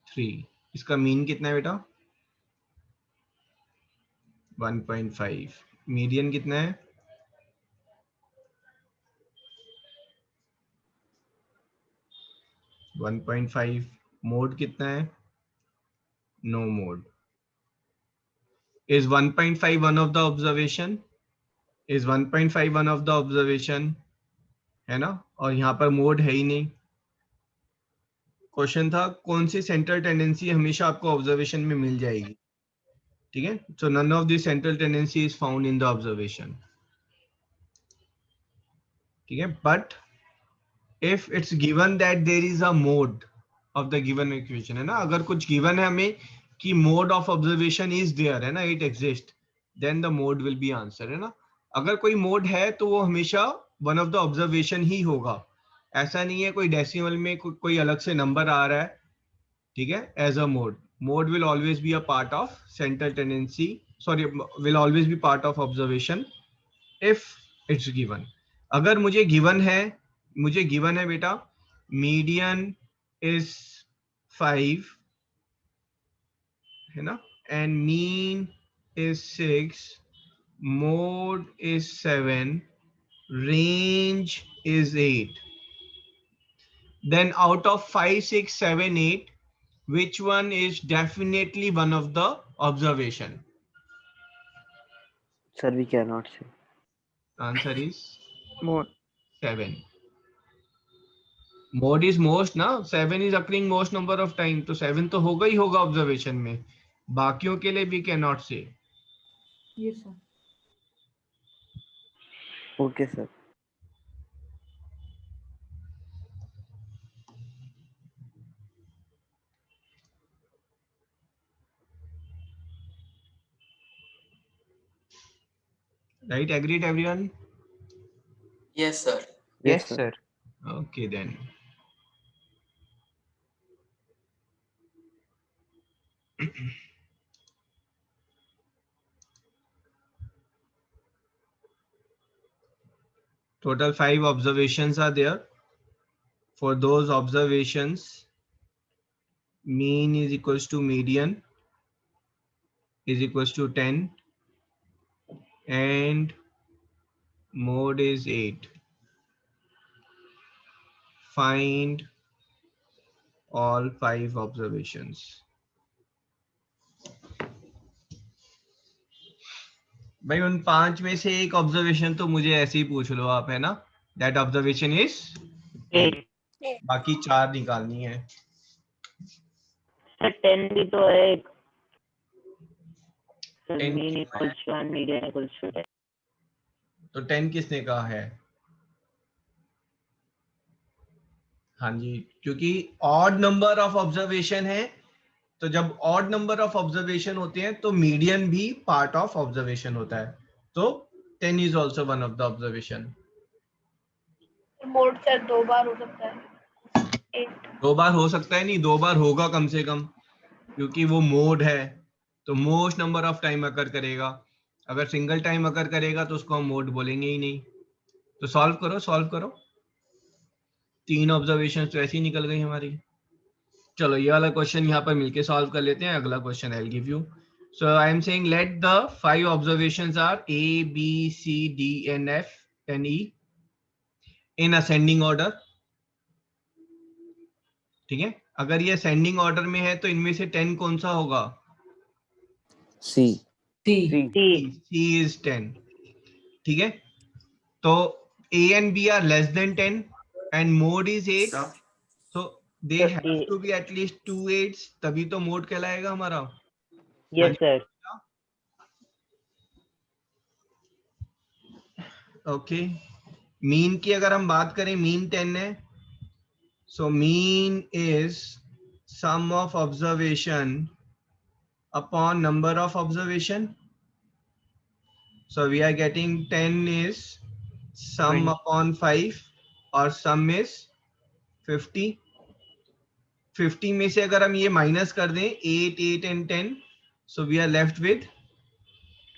3, इसका मीन कितना है बेटा? 1.5। मीडियन कितना है? 1.5। मोड कितना है? No mode. Is 1.5 one of the observation? Is 1.5 one of the observation, है ना। और यहाँ पर मोड है ही नहीं। क्वेश्चन था कौन सी सेंट्रल टेंडेंसी हमेशा आपको ऑब्जर्वेशन में मिल जाएगी, ठीक है। So none of the central tendency is found in the observation, ठीक है। But if it's given that there is a mode of the given equation, है ना, अगर कुछ गिवन है हमें कि mode of observation is there, है ना, it exist, then the mode will be answer, है ना। अगर कोई मोड है तो वो हमेशा वन ऑफ द ऑब्जर्वेशन ही होगा। ऐसा नहीं है कोई डेसिमल में कोई अलग से नंबर आ रहा है, ठीक है, as a mode. Mode will always be a part of central tendency, sorry, will always be part of observation if it's given. अगर मुझे गिवन है बेटा मीडियन इज 5, है ना, and mean is 6, mode is 7, range is 8, then out of 5 6 7 8 which one is definitely one of the observation? Sir, we cannot say. Answer is Mode. 7. Mode is most ना, 7 is occurring most number of time, तो 7 तो होगा ही होगा observation में। बाकियों के लिए भी cannot say। Yes sir. Okay sir. Right, agreed everyone? Yes sir. Yes, sir. Okay then. Total 5 observations are there. For those observations, mean is equals to median is equals to 10 and mode is 8. Find all 5 observations. भाई उन 5 में से एक observation तो मुझे ऐसे ही पूछ लो आप, है ना। दैट ऑब्जर्वेशन इज 8, बाकी 4 निकालनी है। सर 10 भी तो है एक। 10 mean equals to and median equals to 10। तो 10 किसने कहा है? हाँ जी, क्योंकि ऑड नंबर ऑफ ऑब्जर्वेशन है, तो जब ऑड नंबर ऑफ ऑब्जर्वेशन होते हैं तो मीडियन भी पार्ट ऑफ ऑब्जर्वेशन होता है, तो 10 is also one of the observation. Mode से 2 बार हो सकता है, 8 2 बार हो सकता है नहीं, 2 बार होगा कम से कम, क्योंकि वो मोड है तो मोस्ट नंबर ऑफ टाइम अकर करेगा। अगर सिंगल टाइम अकर करेगा तो उसको हम मोड बोलेंगे ही नहीं। तो सॉल्व करो। 3 ऑब्जर्वेशन तो ऐसी निकल गई हमारी। चलो ये वाला क्वेश्चन यहाँ पर मिलके सॉल्व कर लेते हैं। अगला question I will give you. So I am saying let the 5 observations are A, B, C, D and F and E in ascending order, ठीक है। अगर ये असेंडिंग ऑर्डर में है तो इनमें से 10 कौन सा होगा? सी। C is 10. ठीक है, तो A and B are less than 10 and mode is 8, so they have to be at least 2 8s, तभी तो mode कहलाएगा हमारा। Yes sir. ओके, मीन की अगर हम बात करें, मीन 10 है, so mean is sum of observation upon number of observation, so we are getting 10 is sum upon 5 और sum is 50। 50 में से अगर हम ये माइनस कर दें 8 8 and 10, so we are left with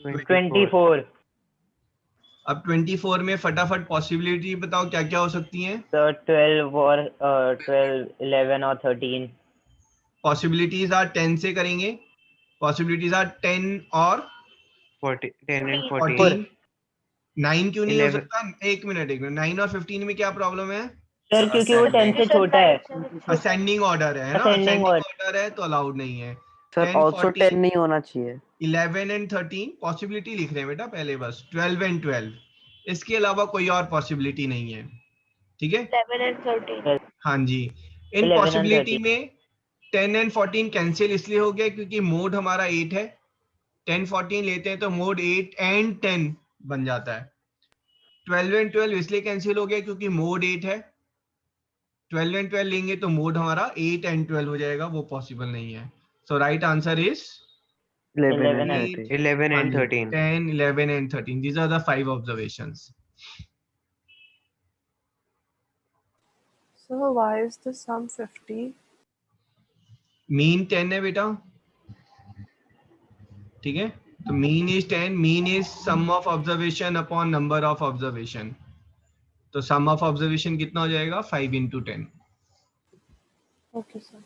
24। अब 24 में फटाफट पॉसिबिलिटी बताओ क्या क्या हो सकती हैं? सर 12 और 12 11 और 13। पॉसिबिलिटीज आर 10 से करेंगे, पॉसिबिलिटीज आर 10 और 10 and 14। 9 क्यों नहीं हो 11। सकता? एक मिनट 9 और 15 में क्या प्रॉब्लम है? सर क्योंकि वो 10 से छोटा है। असेंडिंग ऑर्डर है ना, Ascending असेंडिंग order। ऑर्डर है तो अलाउड नहीं है। सर 10 ऑल्सो 10 14 नहीं होना चाहिए। 11 and 13 पॉसिबिलिटी लिख रहे हैं बेटा पहले, बस 12 and 12, इसके अलावा कोई और पॉसिबिलिटी नहीं है। ठीक है, 11 and 13। हाँ जी। इन 11 and पॉसिबिलिटी 13। में 10 and 14 कैंसिल इसलिए हो गया क्योंकि मोड हमारा 8 है। 10 14 लेते हैं तो मोड 8 and 10 बन जाता है। 12 and 12 इसलिए कैंसिल हो गया क्योंकि मोड 8 है। 12 and 12 लेंगे तो मोड हमारा 8 and 12 हो जाएगा, वो पॉसिबल नहीं है। सो right answer is 11 and 11 13। 11 and 13। 10 11 and 13, these are the 5 observations. So why is the sum 50? Mean 10 है बेटा, ठीक है, तो mean is 10, mean is sum of observation upon number of observation, तो सम ऑफ ऑब्जर्वेशन कितना हो जाएगा? 5 into 10। Okay, sir.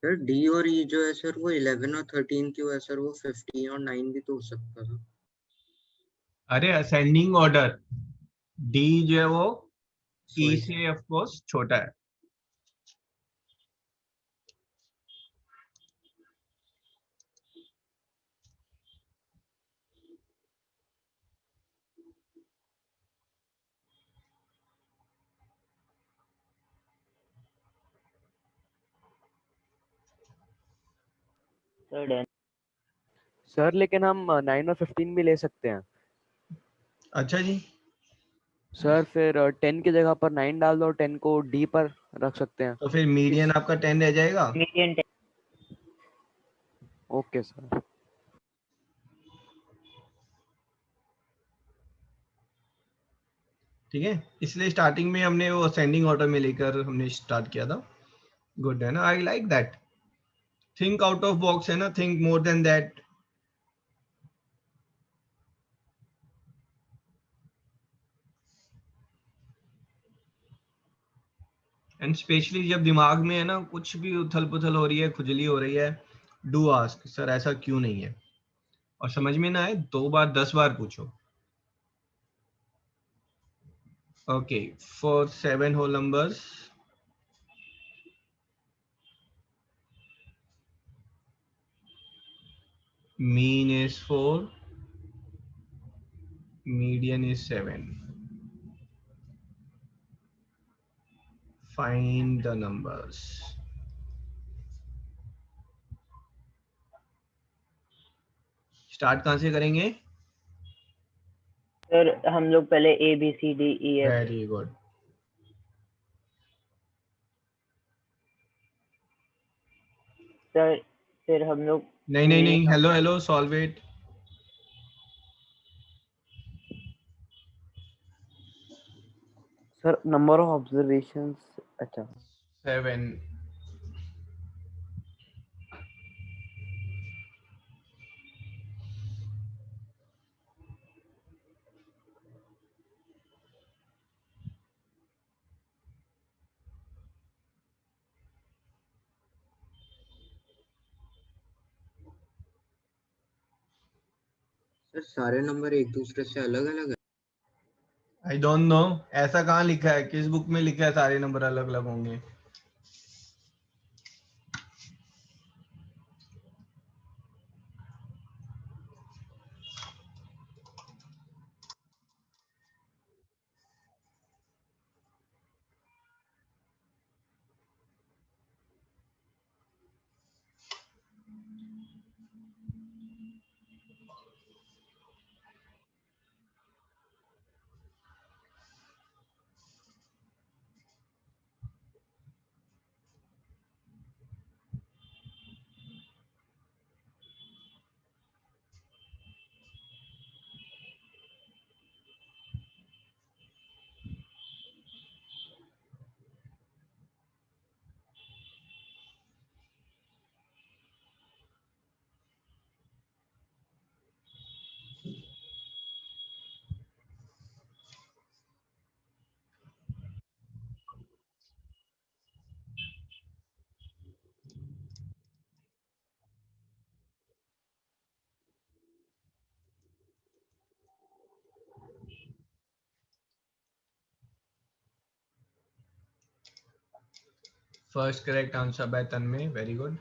Sir D और ई जो है सर वो 11 और 13 क्यों है सर? वो 15 और 9 भी तो हो सकता था। अरे असेंडिंग ऑर्डर, डी जो है वो ई से ऑफ कोर्स छोटा है। सर लेकिन हम 9 और 15 भी ले सकते हैं। अच्छा जी, सर फिर 10 की जगह पर 9 डाल दो और 10 को डी पर रख सकते हैं। तो फिर मीडियन आपका 10 रह जाएगा। मीडियन 10। Okay sir. ठीक है, इसलिए स्टार्टिंग में हमने वो असेंडिंग ऑर्डर में लेकर हमने स्टार्ट किया था। गुड है ना, I like that. Think out of box है ना, think more than that. And specially जब दिमाग में है ना कुछ भी उथल पुथल हो रही है, खुजली हो रही है, डू आस्क सर ऐसा क्यों नहीं है, और समझ में ना आए 2 बार 10 बार पूछो। Okay, for 7 whole numbers mean is 4, median is 7. Find the numbers. Start कहां से करेंगे? सर हम लोग पहले A B C D E F. Very good. Sir फिर हम लोग नहीं, hello hello, solve it. Sir number of observations, अच्छा 7। सर सारे नंबर एक दूसरे से अलग अलग है। आई डोंट नो, ऐसा कहाँ लिखा है, किस बुक में लिखा है सारे नंबर अलग अलग होंगे? First correct answer by Tanmay, very good.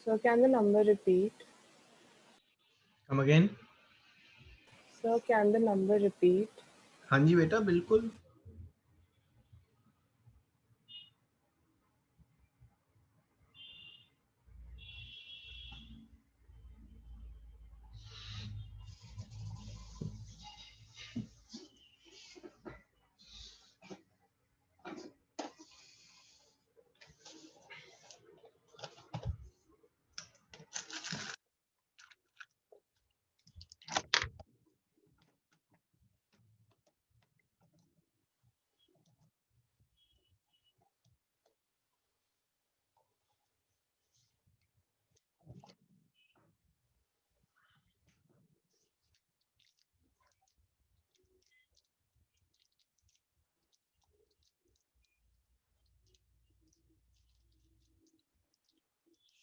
Sir, can the number repeat? Come again. Sir, can the number repeat? हाँ जी बेटा, बिल्कुल।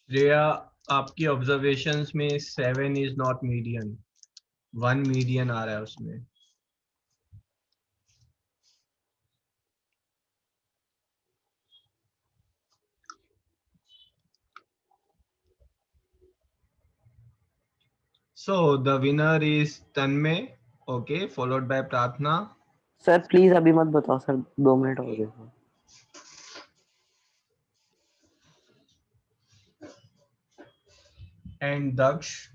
श्रेया, आपकी ऑब्जर्वेशंस में 7 इज नॉट मीडियन, 1 मीडियन आ रहा है उसमें। So the winner is Tanmay, okay, followed by Pratna sir please अभी मत बताओ सर, 2 मिनट और देखो। and Daksh.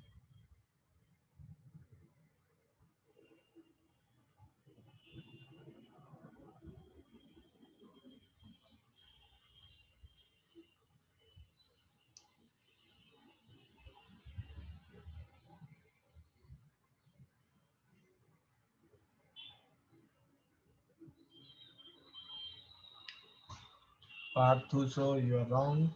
Parthu, so you are wrong.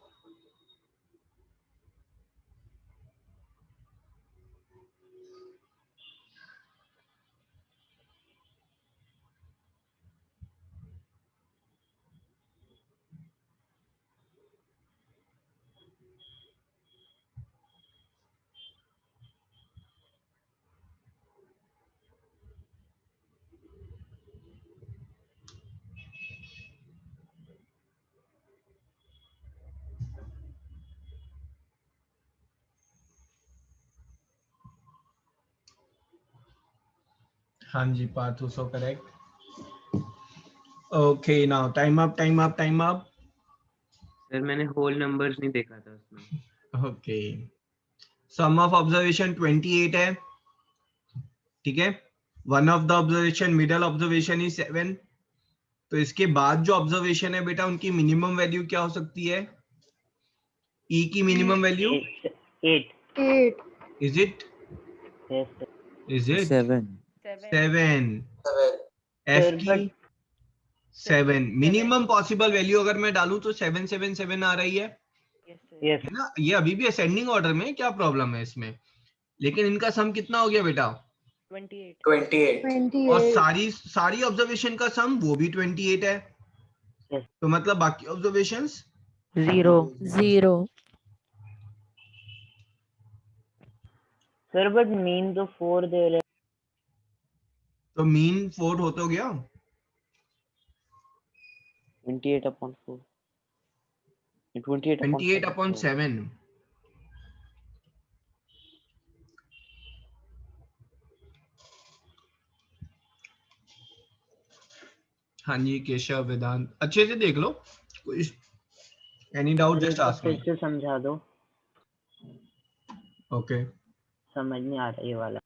हाँ जी Parthu, so correct. Okay, now time up, time up, time up. Sir मैंने whole numbers नहीं देखा था उसमें। Okay. Sum of observation 28 है, ठीक है। One of the observation, middle observation is 7. तो इसके बाद जो ऑब्जर्वेशन है बेटा, उनकी मिनिमम वैल्यू क्या हो सकती है? E की minimum value 8। Is it? Is it 7? 7। F की 7। मिनिमम पॉसिबल वैल्यू अगर मैं डालूं तो 7 7 7 आ रही है। यस है ना, ये अभी भी असेंडिंग ऑर्डर में है, क्या प्रॉब्लम है इसमें? लेकिन इनका सम कितना हो गया बेटा? 28 और 28 सारी ऑब्जर्वेशन का सम वो भी 28 है। तो मतलब बाकी ऑब्जर्वेशंस 0 सर बट मीन तो 4 दे रहे। तो मीन 4 हो तो गया 28/4 28/7 28/7। हाँ जी केशव वेदांत, अच्छे से देख लो, कोई एनी डाउट सर एक जस्ट बार आस्क फिर मी। से समझा दो, ओके समझ नहीं आ रहा ये वाला।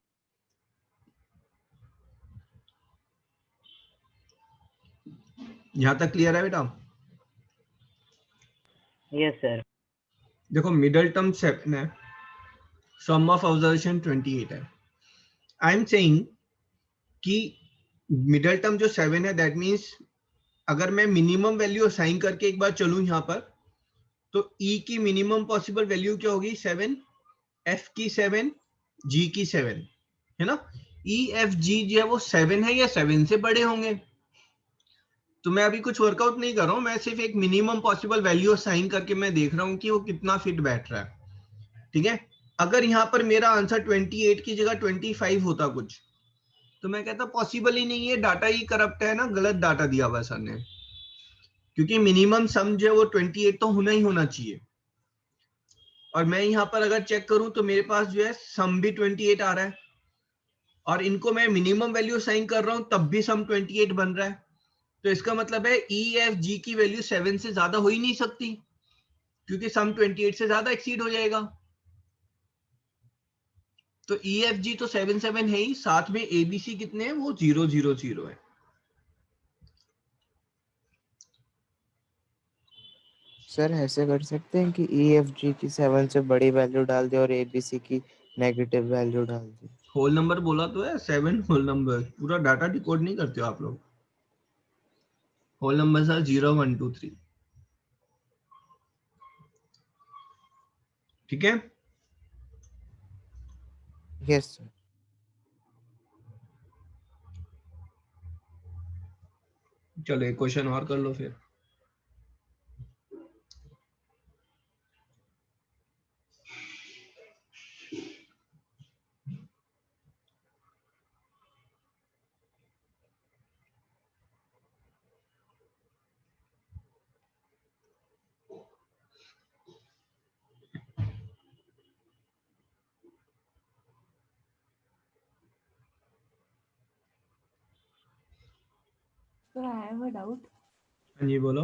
यहाँ तक क्लियर है बेटा? Yes sir. देखो मिडल टर्म 7 है, सम ऑफ ऑब्जर्वेशन 28 है। आई एम सेइंग कि मिडल टर्म जो 7 है दैट मीन्स अगर मैं मिनिमम वैल्यू असाइन करके एक बार चलूं यहाँ पर, तो E की मिनिमम पॉसिबल वैल्यू क्या होगी? 7, F की 7, G की 7, है ना। E F G जो है वो 7 है या 7 से बड़े होंगे। तो मैं अभी कुछ वर्कआउट नहीं कर रहा हूं, मैं सिर्फ एक मिनिमम पॉसिबल वैल्यू असाइन करके मैं देख रहा हूं कि वो कितना फिट बैठ रहा है। ठीक है, अगर यहाँ पर मेरा आंसर 28 की जगह 25 होता कुछ, तो मैं कहता पॉसिबल ही नहीं है, डाटा ही करप्ट है ना, गलत डाटा दिया हुआ सर ने, क्योंकि मिनिमम सम जो है वो 28 तो होना ही होना चाहिए। और मैं यहाँ पर अगर चेक करूं तो मेरे पास जो है सम भी 28 आ रहा है, और इनको मैं मिनिमम वैल्यू साइन कर रहा हूं तब भी सम 28 बन रहा है। तो इसका मतलब है ई एफ जी की वैल्यू 7 से ज्यादा हो ही नहीं सकती, क्योंकि सम 28 से ज्यादा एक्सीड हो जाएगा। तो ई एफ जी तो 7 7 है ही, साथ में एबीसी कितने हैं? वो 0 0 0 है। सर ऐसे कर सकते हैं कि ई एफ जी की 7 से बड़ी वैल्यू डाल दे और ए बी सी की नेगेटिव वैल्यू डाल दे। होल नंबर बोला तो है, 7 होल नंबर, पूरा डाटा डिकोड नहीं करते हो आप लोग। Whole number sir 0 1 2 3। ठीक है, यस सर। चलो एक क्वेश्चन और कर लो फिर। Sir I have a doubt. हाँ जी बोलो।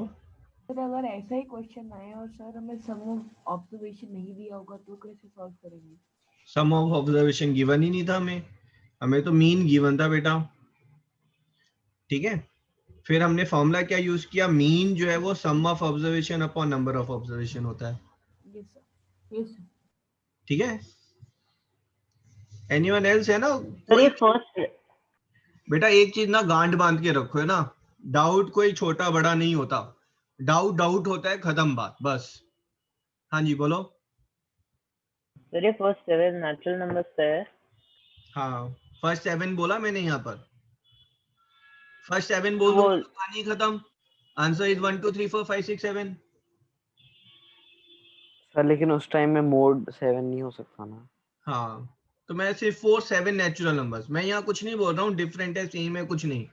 सर अगर ऐसा ही क्वेश्चन आए और सर हमें सम ऑफ ऑब्जर्वेशन नहीं दिया होगा तो कैसे सॉल्व करेंगे? सम ऑफ ऑब्जर्वेशन गिवन ही नहीं था हमें तो मीन गिवन था बेटा। ठीक है, फिर हमने फॉर्मूला क्या यूज किया? मीन जो है वो sum of observation upon number of observation होता है। Yes sir yes sir. ठीक है, एनीवन एल्स है ना सर ये कोई? फर्स्ट बेटा एक चीज ना गांड बांध के रखो, है ना, डाउट कोई छोटा बड़ा नहीं होता, डाउट डाउट होता है, खत्म बात बस। हाँ जी बोलो। सर ये फर्स्ट 7 नेचुरल नंबर्स है। हाँ फर्स्ट 7 बोला मैंने यहाँ पर, फर्स्ट 7 बोल वो दूंगा तो कहानी खत्म। Answer is 1 2 3 4 5 6 7। सर लेकिन उस टाइम में मोड 7 नहीं हो सकता ना। हाँ तो मैं सिर्फ 4 7 नेचुरल नंबर्स, मैं यहाँ कुछ नहीं बोल रहा हूँ डिफरेंट है सेम है कुछ नहीं।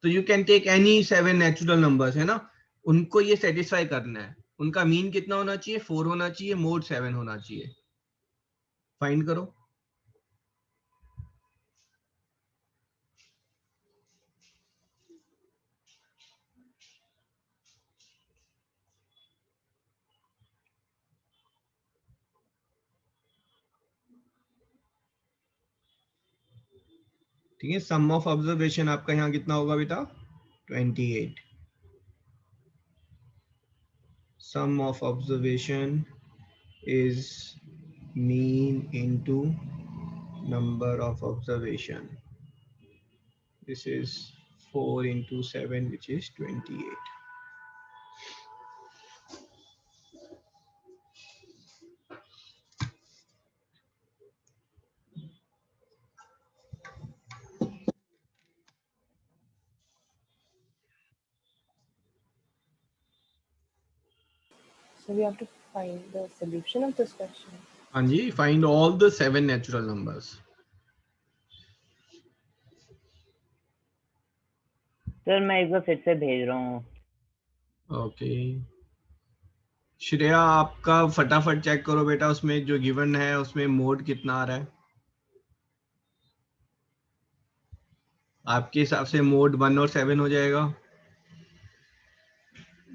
तो you can take any 7 natural numbers, है ना, उनको ये सेटिस्फाई करना है। उनका मीन कितना होना चाहिए? 4 होना चाहिए, मोड 7 होना चाहिए। फाइंड करो। ठीक है, सम ऑफ ऑब्जर्वेशन आपका यहाँ कितना होगा बेटा? 28। Sum of observation is mean into number of observation. This is 4 into 7 which is 28. So we have to find the solution of this question. हाँ जी, find all the 7 natural numbers. Sir मैं एक बार फिर से भेज रहा हूँ. ओके श्रेया, आपका फटाफट चेक करो बेटा, उसमें जो गिवन है उसमें मोड कितना आ रहा है आपके हिसाब से? मोड 1 और 7 हो जाएगा,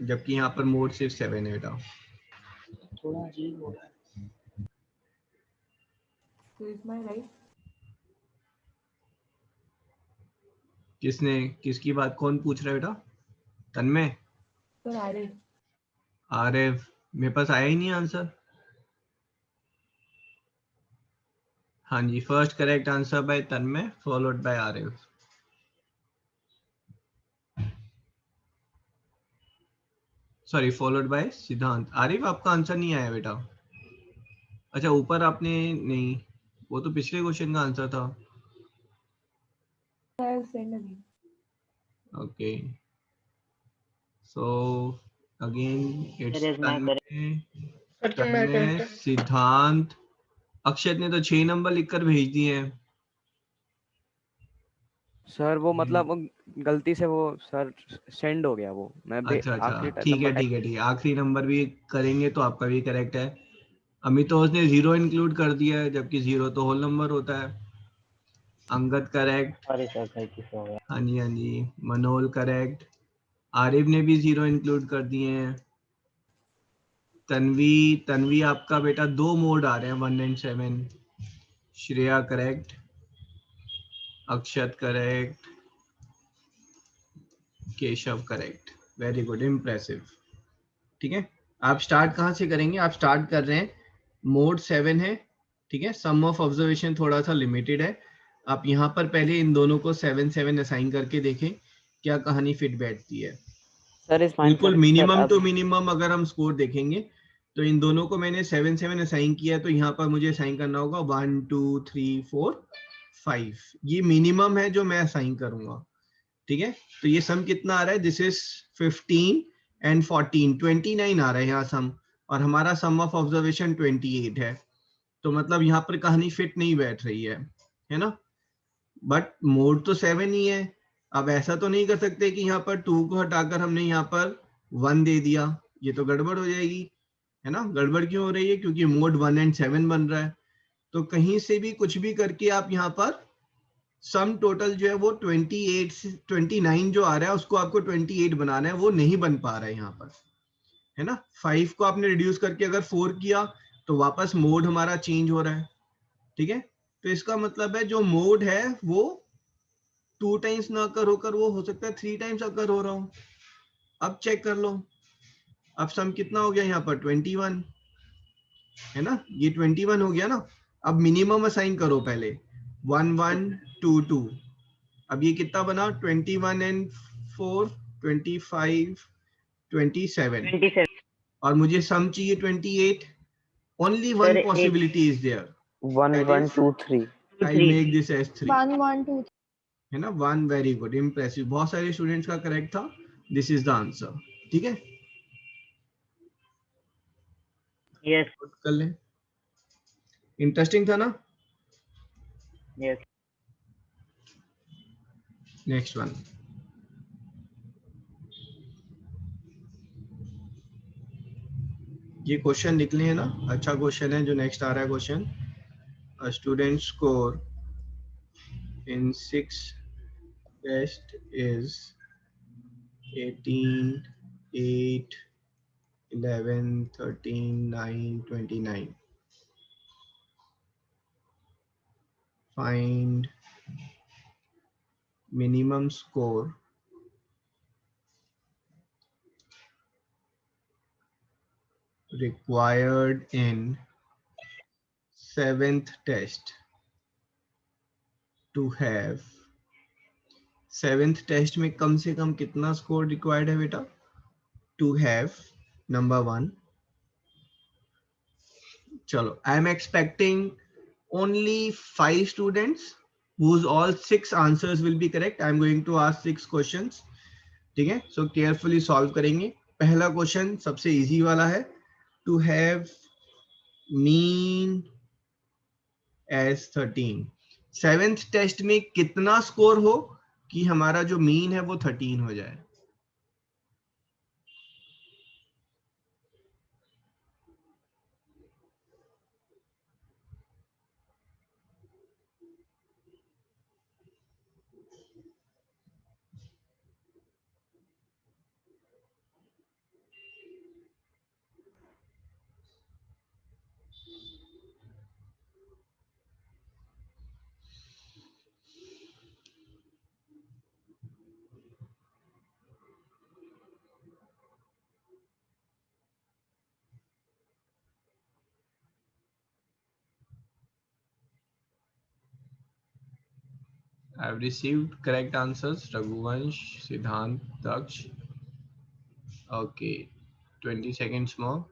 जबकि यहाँ पर मोड सिर्फ 7 है बेटा. थोड़ा अजीब हो रहा है. So is my right? किसकी बात कौन पूछ रहा है बेटा? तन्मय? Sir, आरिफ, मेरे पास आया ही नहीं आंसर. हाँ जी, first correct answer by Tanmay followed by Arif. Sorry, followed by Siddhant. Arif, आपका आंसर नहीं आया बेटा. अच्छा, ऊपर आपने नहीं, वो तो पिछले क्वेश्चन का आंसर था. I'll send again. Okay, so again it's Tanmay, Siddhant, Akshat ने तो 6 नंबर लिखकर भेज दिए हैं. सर वो मतलब गलती से वो सर सेंड हो गया वो. मैं अच्छा, ठीक है, आखिरी नंबर भी करेंगे तो आपका भी करेक्ट है. अमितोष ने 0 इंक्लूड कर दिया है, जबकि 0 तो होल नंबर होता है. अंगद करेक्ट. हाँ जी, मनोल करेक्ट. आरिफ ने भी 0 इंक्लूड कर दिए हैं. तन्वी आपका बेटा 2 मोड आ रहे हैं 1 and 7. Shreya correct. Akshat correct. Keshav correct. Very good, impressive. ठीक है, आप स्टार्ट कहाँ से करेंगे? आप स्टार्ट कर रहे हैं, मोड 7 है. ठीक है, सम ऑफ ऑब्जर्वेशन थोड़ा सा लिमिटेड है. आप यहाँ पर पहले इन दोनों को 7-7 असाइन करके देखें क्या कहानी फिट बैठती है. सर बिल्कुल मिनिमम टू मिनिमम अगर हम स्कोर देखेंगे तो इन दोनों को मैंने 7-7 असाइन किया, तो यहाँ पर मुझे असाइन करना होगा 1 2 3 4 5. ये मिनिमम है जो मैं असाइन करूंगा. ठीक है, तो ये सम कितना आ रहा है? दिस इज 15 and 14, 29 आ रहा है यहाँ सम, और हमारा सम ऑफ ऑब्जर्वेशन 28 है. तो मतलब यहाँ पर कहानी फिट नहीं बैठ रही है ना. बट मोड तो 7 ही है. अब ऐसा तो नहीं कर सकते कि यहाँ पर 2 को हटाकर हमने यहाँ पर 1 दे दिया, ये तो गड़बड़ हो जाएगी, है ना. गड़बड़ क्यों हो रही है? क्योंकि मोड 1 and 7 बन रहा है. तो कहीं से भी कुछ भी करके आप यहाँ पर सम टोटल जो है वो 29 जो आ रहा है उसको आपको 28 बनाना है, वो नहीं बन पा रहा है यहाँ पर, है ना. 5 को आपने रिड्यूस करके अगर 4 किया तो वापस मोड हमारा चेंज हो रहा है. ठीक है, तो इसका मतलब है जो मोड है वो 2 टाइम्स ना कर होकर वो हो सकता है 3 टाइम्स अगर हो रहा हो. अब चेक कर लो, अब सम कितना हो गया यहाँ पर? 21, है ना. ये 21 हो गया ना. अब मिनिमम असाइन करो पहले, 1 1 2 2. अब ये कितना बना? 21 and 4 25 27. और मुझे सम चाहिए 28. Only one possibility is there. 1 1 2 3. I'll make this as 3. 1 1 2 3. है ना. 1, वेरी गुड, इम्प्रेसिव. बहुत सारे स्टूडेंट्स का करेक्ट था. This is the answer. ठीक है, यस कर लें. इंटरेस्टिंग था ना. यस. Next one. ये क्वेश्चन निकले हैं ना, अच्छा क्वेश्चन है जो नेक्स्ट आ रहा है question. A student score in 6 test is 18, 8, 11, 13, 9, 29. Find minimum score required in 7th test to have 7th test में कम से कम कितना स्कोर रिक्वायर्ड है बेटा? To have number 1. चलो, I am expecting only 5 students whose all 6 answers will be correct. I am going to ask 6 questions. ठीक है, so carefully solve करेंगे. पहला क्वेश्चन सबसे इजी वाला है. to have mean as 13. 7th test में कितना स्कोर हो कि हमारा जो मीन है वो 13 हो जाए? I have received correct answers. Raghuvansh, Siddhant, Daksh. Okay, 20 seconds more.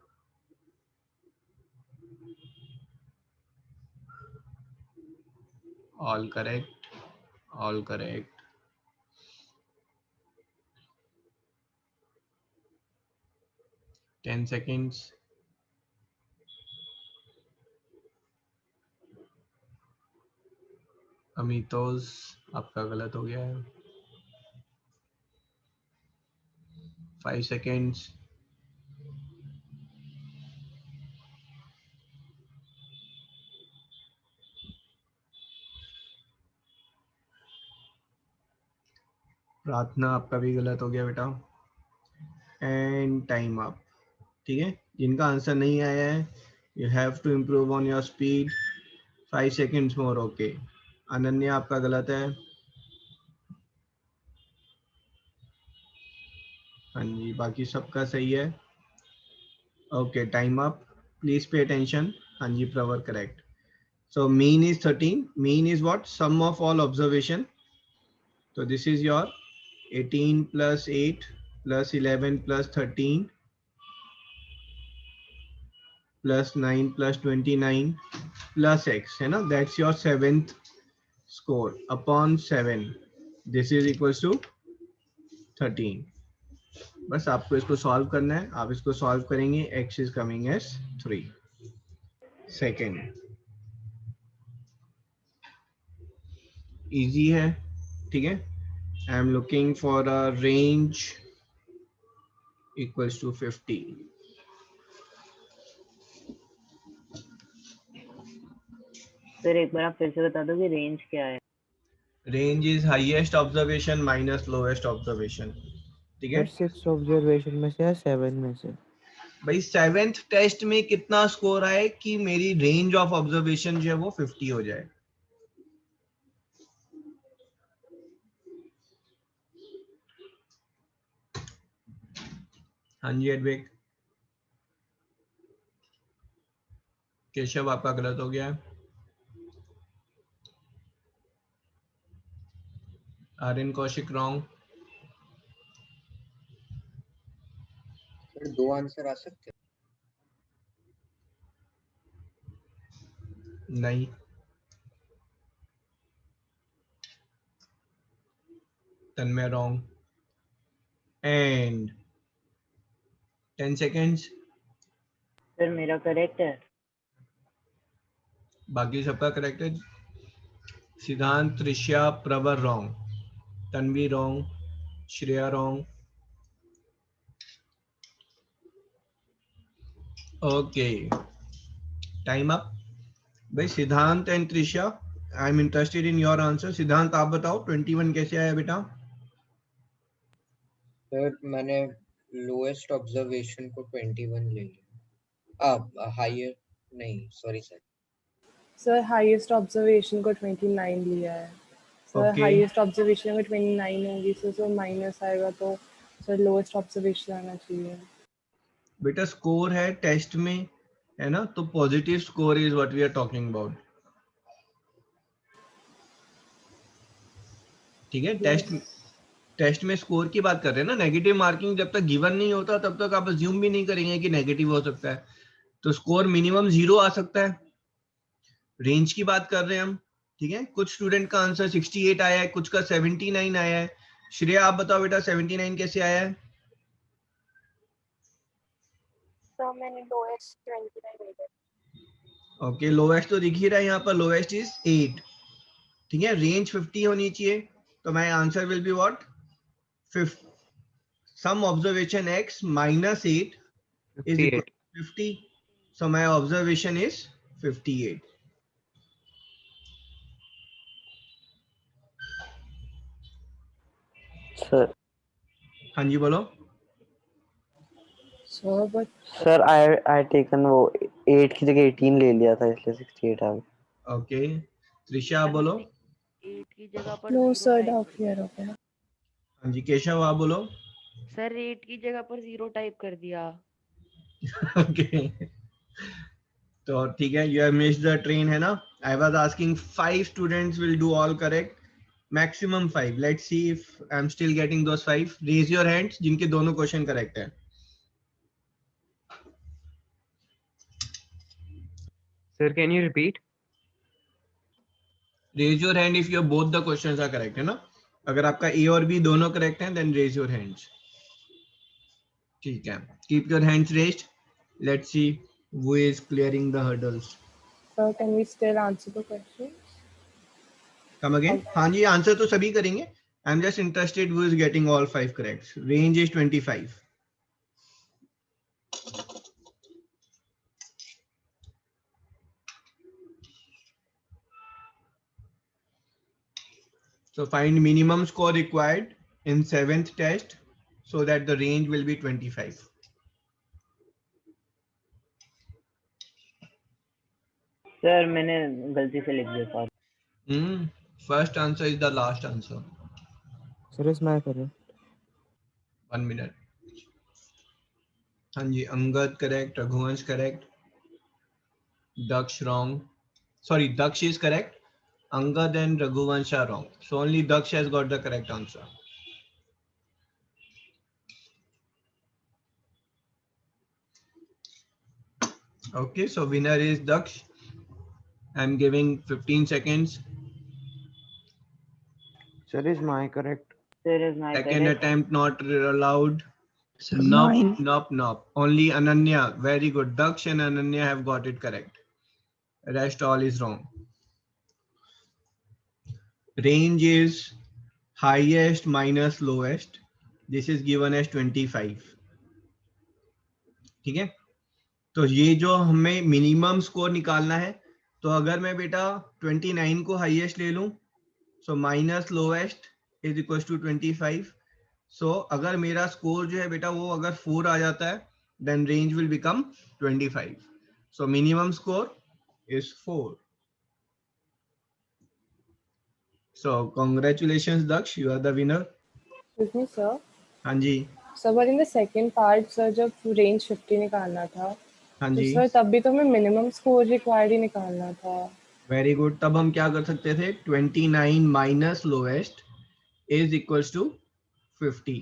All correct. All correct. 10 seconds. Amitoj आपका गलत हो गया है. 5 seconds. प्रार्थना आपका भी गलत हो गया बेटा. And time up. ठीक है, जिनका आंसर नहीं आया है you have to improve on your speed. 5 seconds more. Okay, Ananya आपका गलत है. हाँ जी, बाकी सबका सही है. Okay, time up. Please pay attention. हाँ जी, Pravar correct. So mean is 13. Mean is what? Sum of all observation. तो this is your 18 plus 8 plus 11 plus 13 plus 9 plus 29 plus x, है ना? That's your 7th score upon 7. This is equals to 13. बस आपको इसको solve करना है. आप इसको सॉल्व करेंगे. x is coming as 3. Second, easy है. ठीक है. I am looking for a range equals to 50. Sir एक बार आप फिर से बता दो कि रेंज क्या है. Range is highest observation minus lowest observation. ठीक है. 6 ऑब्जर्वेशन में से या 7 में से? भाई 7th टेस्ट में कितना स्कोर आए कि मेरी रेंज ऑफ ऑब्जर्वेशन जो है वो 50 हो जाए? हाँ जी एडवेक. केशव आपका गलत हो गया है. Aryan Kaushik wrong. Sir 2 answer आ सकते हैं? नहीं. Tanmay wrong. And 10 seconds. Sir मेरा करेक्ट है. बाकी सबका करेक्ट है. Siddhant, Trishya, Pravar wrong. Tanvi wrong. Shreya wrong. Okay, time up. भाई Siddhant and Trishya, I am interested in your answer. Siddhant आप बताओ 21 कैसे आया बेटा? सर मैंने लोएस्ट ऑब्जर्वेशन को 21 ले लिया. हायर नहीं, sorry sir. Sir highest observation को 29 लिया है. Sir Okay. हाईएस्ट ऑब्जर्वेशन में 29 होगी सर माइनस आएगा तो सर लोएस्ट ऑब्जर्वेशन आना चाहिए. बेटा स्कोर है टेस्ट में, है ना? तो positive score is what we are talking about. ठीक है. टेस्ट में स्कोर की बात कर रहे हैं ना. नेगेटिव मार्किंग जब तक गिवन नहीं होता तब तक आप अज्यूम भी नहीं करेंगे कि नेगेटिव हो सकता है. तो स्कोर मिनिमम 0 आ सकता है. रेंज की बात कर रहे हैं हम. ठीक है. कुछ स्टूडेंट का आंसर 68 आया है, कुछ का 79 आया है. श्रेया आप बताओ बेटा 79 कैसे आया है? सर मैंने लोएस्ट 29 ले लिया। ओके, लोएस्ट तो दिख ही रहा है यहाँ पर, लोएस्ट इज 8, ठीक है, रेंज 50 होनी चाहिए, तो my answer will be what, sum observation x minus 8 is equal 58. to 50, so my observation is 58. Sir हाँ जी बोलो। सर आई टेकन वो 8 की जगह 18 ले लिया था, इसलिए 68 आ गया। ओके, त्रिशा आप बोलो। 8 की जगह पर नो 0 सर, टाइप डाउट कर क्लियर दिया। हो गया। हाँ जी केशव आप बोलो। सर 8 की जगह पर 0 टाइप कर दिया। ओके तो ठीक है, you have missed the train है ना। I was asking 5 students will do all correct, maximum 5, let's see if I am still getting those 5। Raise your hands जिनके दोनों क्वेश्चन करेक्ट है। Sir, can you repeat? Raise your hand if your both the questions are correct, है ना। अगर आपका ए और B दोनों correct हैं देन रेज योर हैंड्स। ठीक है, keep your hands raised, let's see who is clearing the hurdles. Sir can we still answer the question? Come again. हाँ जी, आंसर तो सभी करेंगे, I am just interested who is getting all 5 correct. Range is 25। So find minimum score required in 7th test so that the range will be 25. Sir मैंने गलती से लिख दिया था। First answer is the last answer. Sir, is my correct? 1 minute. हाँ जी, Angad correct, Raghuvansh correct, Daksh wrong. Sorry, Daksh is correct. Angad and Raghuvansh are wrong. So only Daksh has got the correct answer. Okay, so winner is Daksh. I'm giving 15 seconds. Sir, is my correct? Sir, is my Second correct? attempt not allowed. Sir, Nope, mine. nope, nope. Only Ananya. Very good. Daksh and Ananya have got it correct. Rest all is wrong. Range is highest minus lowest. This is given as 25. ठीक है, तो ये जो हमें minimum score निकालना है, तो अगर मैं बेटा 29 को हाईएस्ट ले लूं, so minus lowest is equal to 25। So अगर मेरा स्कोर जो है बेटा वो अगर 4 आ जाता है then range will become 25। So minimum score is 4। So congratulations Daksh, you are the winner. Excuse me sir. हाँ जी। Sir but in the second part sir जब रेंज 50 निकालना था हाँ तो जी, सर तब भी तो हमें मिनिमम स्कोर रिक्वायर्ड ही निकालना था। Very good. तब हम क्या कर सकते थे, 29 minus lowest is equals to 50।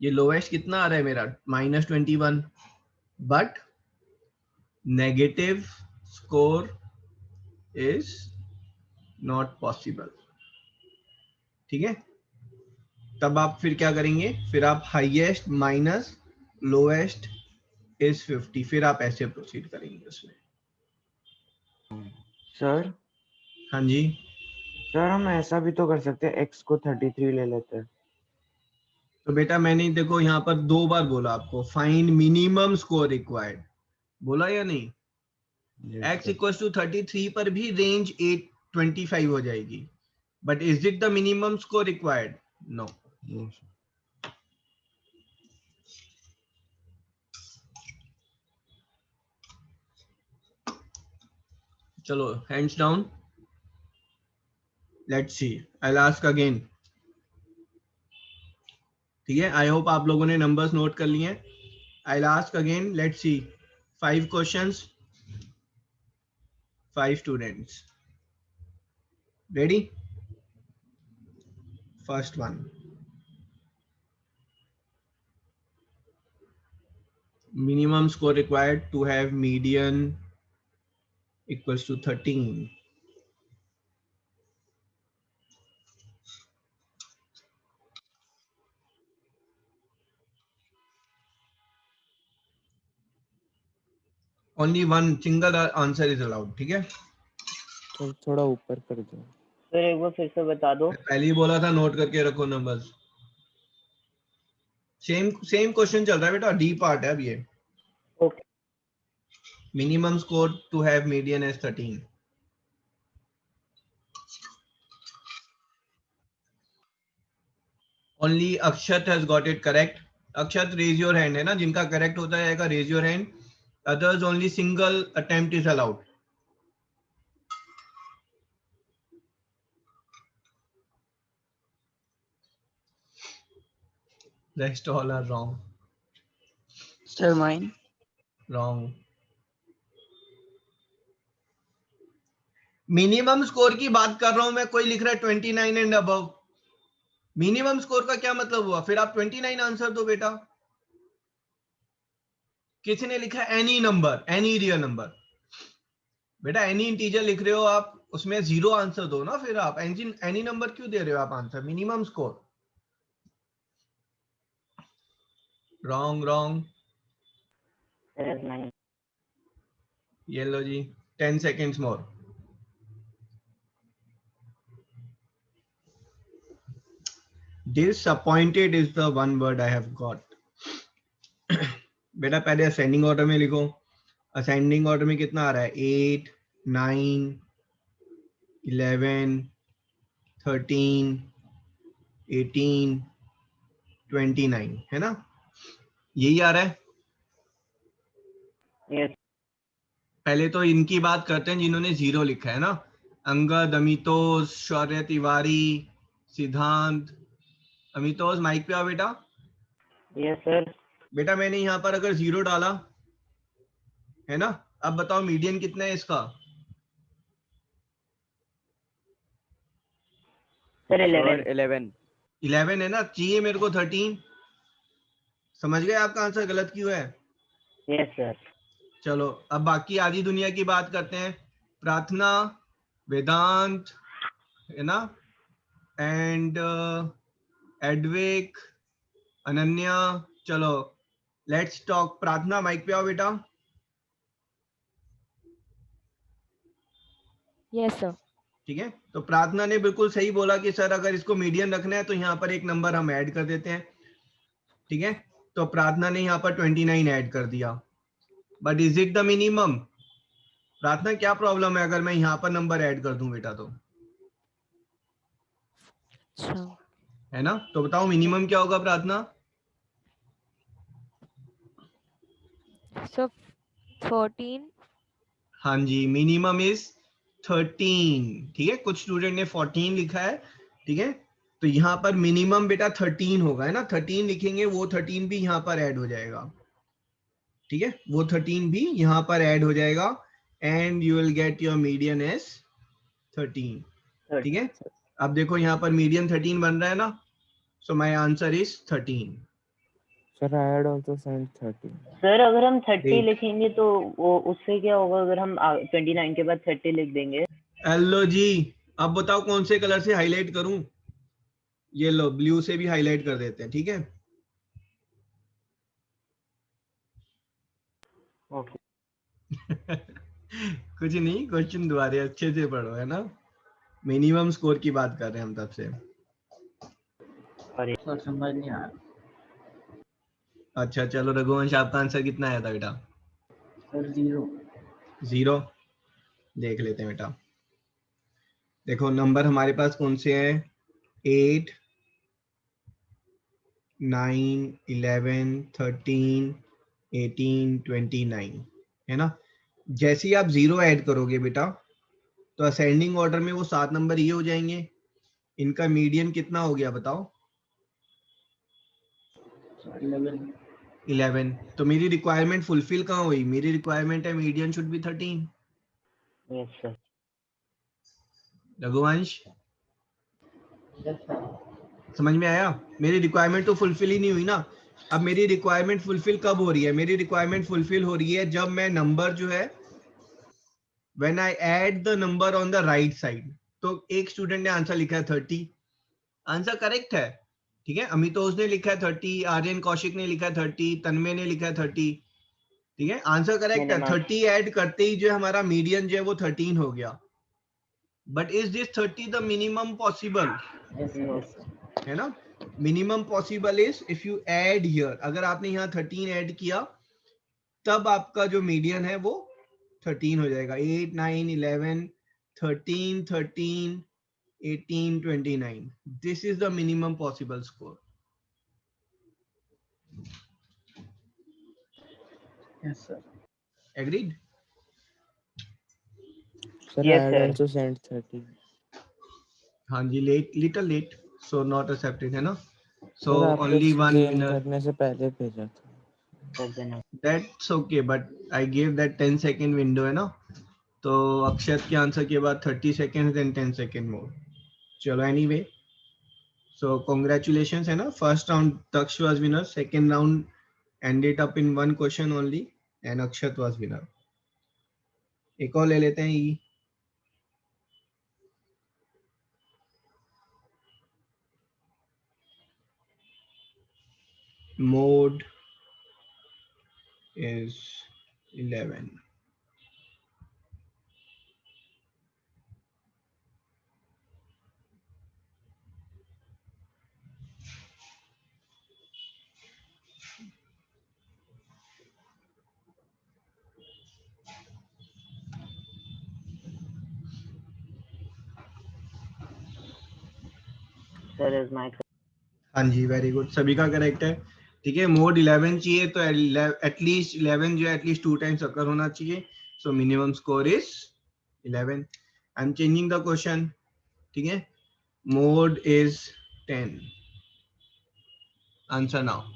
ये लोएस्ट कितना आ रहा है मेरा, -21, but negative score is not possible. ठीक है, तब आप फिर क्या करेंगे, फिर आप हाईएस्ट माइनस लोएस्ट इज 50, फिर आप ऐसे प्रोसीड करेंगे उसमें। सर। हाँ जी सर हम ऐसा भी तो कर सकते हैं, x को 33 ले लेते हैं। तो बेटा मैंने देखो यहाँ पर 2 बार बोला आपको, फाइंड मिनिमम स्कोर रिक्वायर्ड, बोला या नहीं। x इक्वल्स टू 33 पर भी रेंज 825 हो जाएगी, but is it the minimum score required? No. चलो hands down, let's see, I will ask again. ठीक है, आई होप आप लोगों ने नंबर्स नोट कर लिए हैं। आई will ask again, let's see, 5 questions, 5 students. Ready? First one, minimum score required to have median equals to 13. Only one single answer is allowed, ठीक है। तो थोड़ा ऊपर कर दो सर एक बार फिर से बता दो। पहले ही बोला था नोट करके रखो नंबर्स। सेम क्वेश्चन चल रहा है बेटा, डी पार्ट है अब ये। Okay. Minimum score to have median as 13। Only Akshat has got it correct. Akshat raise your hand, है ना, जिनका करेक्ट होता जाएगा raise your hand, others only single attempt is allowed. Rest all are wrong. Sir, mine. Wrong. Minimum score की बात कर रहा हूं मैं, कोई लिख रहा है 29 एंड अबव। मिनिमम स्कोर का क्या मतलब हुआ? फिर आप 29 आंसर दो बेटा। किसने लिखा any number, any real number? बेटा एनी इंटीजर लिख रहे हो आप, उसमें 0 आंसर दो ना। फिर आप एनी नंबर क्यों दे रहे हो आप answer? Minimum score. Wrong wrong. ये लो जी, 10 seconds more. Disappointed is the one word I have got. बेटा पहले असेंडिंग ऑर्डर में लिखो। असेंडिंग ऑर्डर में कितना आ रहा है? 8, 9, 11, 13, 18, 29, है ना? यही आ रहा है। yes. पहले तो इनकी बात करते हैं जिन्होंने 0 लिखा है ना। अंगद, अमितोष, शौर्य तिवारी, सिद्धांत। अमितोष माइक पे आओ बेटा। Yes sir. बेटा मैंने यहाँ पर अगर 0 डाला है ना, अब बताओ मीडियन कितना है इसका? सर 11 है ना, चाहिए मेरे को 13। समझ गए आपका आंसर गलत क्यों है? Yes sir. चलो अब बाकी आधी दुनिया की बात करते हैं। प्रार्थना, वेदांत, है ना, एंड एडविक, अनन्या। चलो लेट्स टॉक। प्रार्थना माइक पे आओ बेटा। Yes sir. ठीक है, तो प्रार्थना ने बिल्कुल सही बोला कि सर अगर इसको मीडियन रखना है तो यहाँ पर एक नंबर हम ऐड कर देते हैं। ठीक है, तो प्रार्थना ने यहाँ पर 29 ऐड कर दिया। But is it the minimum? प्रार्थना क्या प्रॉब्लम है अगर मैं यहाँ पर नंबर ऐड कर दूं बेटा? तो है ना, तो बताओ मिनिमम क्या होगा प्रार्थना? सर 14। हाँ जी, मिनिमम इज 13। ठीक है, कुछ स्टूडेंट ने 14 लिखा है। ठीक है, तो यहाँ पर मिनिमम बेटा 13 होगा, है ना। 13 लिखेंगे, वो 13 भी यहाँ पर ऐड हो जाएगा। ठीक है, वो 13 भी यहाँ पर ऐड हो जाएगा and you will get your median as 13। ठीक है, अब देखो यहाँ पर मीडियन 13 बन रहा है ना, so my answer is 13। Sir I had also send 30। Sir अगर हम 30 लिखेंगे तो वो उससे क्या होगा अगर हम 29 के बाद 30 लिख देंगे? हेलो जी, अब बताओ कौन से कलर से हाईलाइट करूं? ये लो, ब्लू से भी हाईलाइट कर देते हैं। ठीक है, ओके। कुछ नहीं, क्वेश्चन दोबारा अच्छे से पढ़ो, है ना। मिनिमम स्कोर की बात कर रहे हैं हम तब से। सर समझ नहीं आया। अच्छा चलो, रघुवंश आपका आंसर कितना आया था बेटा? सर 0। 0 देख लेते हैं बेटा। देखो नंबर हमारे पास कौन से हैं? 8, 9, 11, 13, 18, 29, है ना। जैसे ही आप 0 ऐड करोगे बेटा तो असेंडिंग ऑर्डर में वो 7 नंबर ये हो जाएंगे। इनका मीडियन कितना हो गया बताओ? 11। तो मेरी रिक्वायरमेंट फुलफिल कहाँ हुई? मेरी रिक्वायरमेंट है median should be 13। Yes sir. Raghuvansh समझ में आया? मेरी रिक्वायरमेंट तो फुलफिल ही नहीं हुई ना। अब मेरी रिक्वायरमेंट फुलफिल कब हो रही है? मेरी रिक्वायरमेंट फुलफिल हो रही है जब मैं नंबर जो है, when I add the number on the right side. तो एक स्टूडेंट ने आंसर लिखा है 30, आंसर करेक्ट है। ठीक है, अमितोष ने लिखा है 30, आर्यन कौशिक ने लिखा है 30, तन्मय ने लिखा है 30। ठीक है, आंसर करेक्ट है। 30 ऐड करते ही जो हमारा मीडियन जो है वो 13 हो गया। But is this 30 the minimum possible? है ना, minimum possible is if you add here, अगर आपने यहाँ 13 ऐड किया तब आपका जो मीडियन है वो 13 हो जाएगा। 8 9 11 13 13 18 29, this is the minimum possible score. Yes, sir. Agreed? Sir, Yes, I had sir. also sent 30. हाँ जी, late, little late, so not accepted, है ना। सो Sir, आपको ओनली वन गेम विनर। करने से पहले भेजा था। That's okay, but I give that 10 second window, है ना। तो अक्षत के आंसर के बाद 30 सेकंड देन 10 सेकंड मोर। चलो एनीवे, सो कांग्रेचुलेशंस, है ना। First round Taksh was winner, second round ended up in one question only and Akshat was winner. एक और ले लेते हैं ई। Mode is 11. Sir, is my हाँ जी, वेरी गुड, सभी का करेक्ट है। ठीक है, मोड 11 चाहिए तो एटलीस्ट 11 जो है एटलीस्ट 2 टाइम्स अकर होना चाहिए। सो minimum score is 11। I am changing the question. ठीक है, mode is 10। Answer now.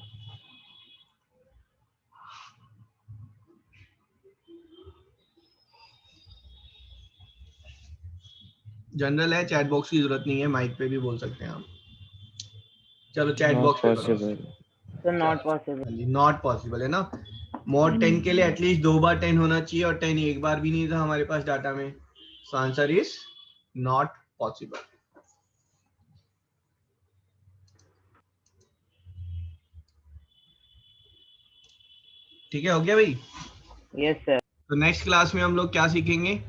General है, चैट बॉक्स की जरूरत नहीं है, माइक पे भी बोल सकते हैं आप। चलो चैट बॉक्स पे करो। So not possible. Not possible, है ना। मोड 10 के लिए एटलीस्ट 2 बार 10 होना चाहिए और 10 एक बार भी नहीं था हमारे पास डाटा में। सो आंसर इज नॉट पॉसिबल। ठीक है, हो गया भाई। Yes, sir. तो नेक्स्ट क्लास में हम लोग क्या सीखेंगे?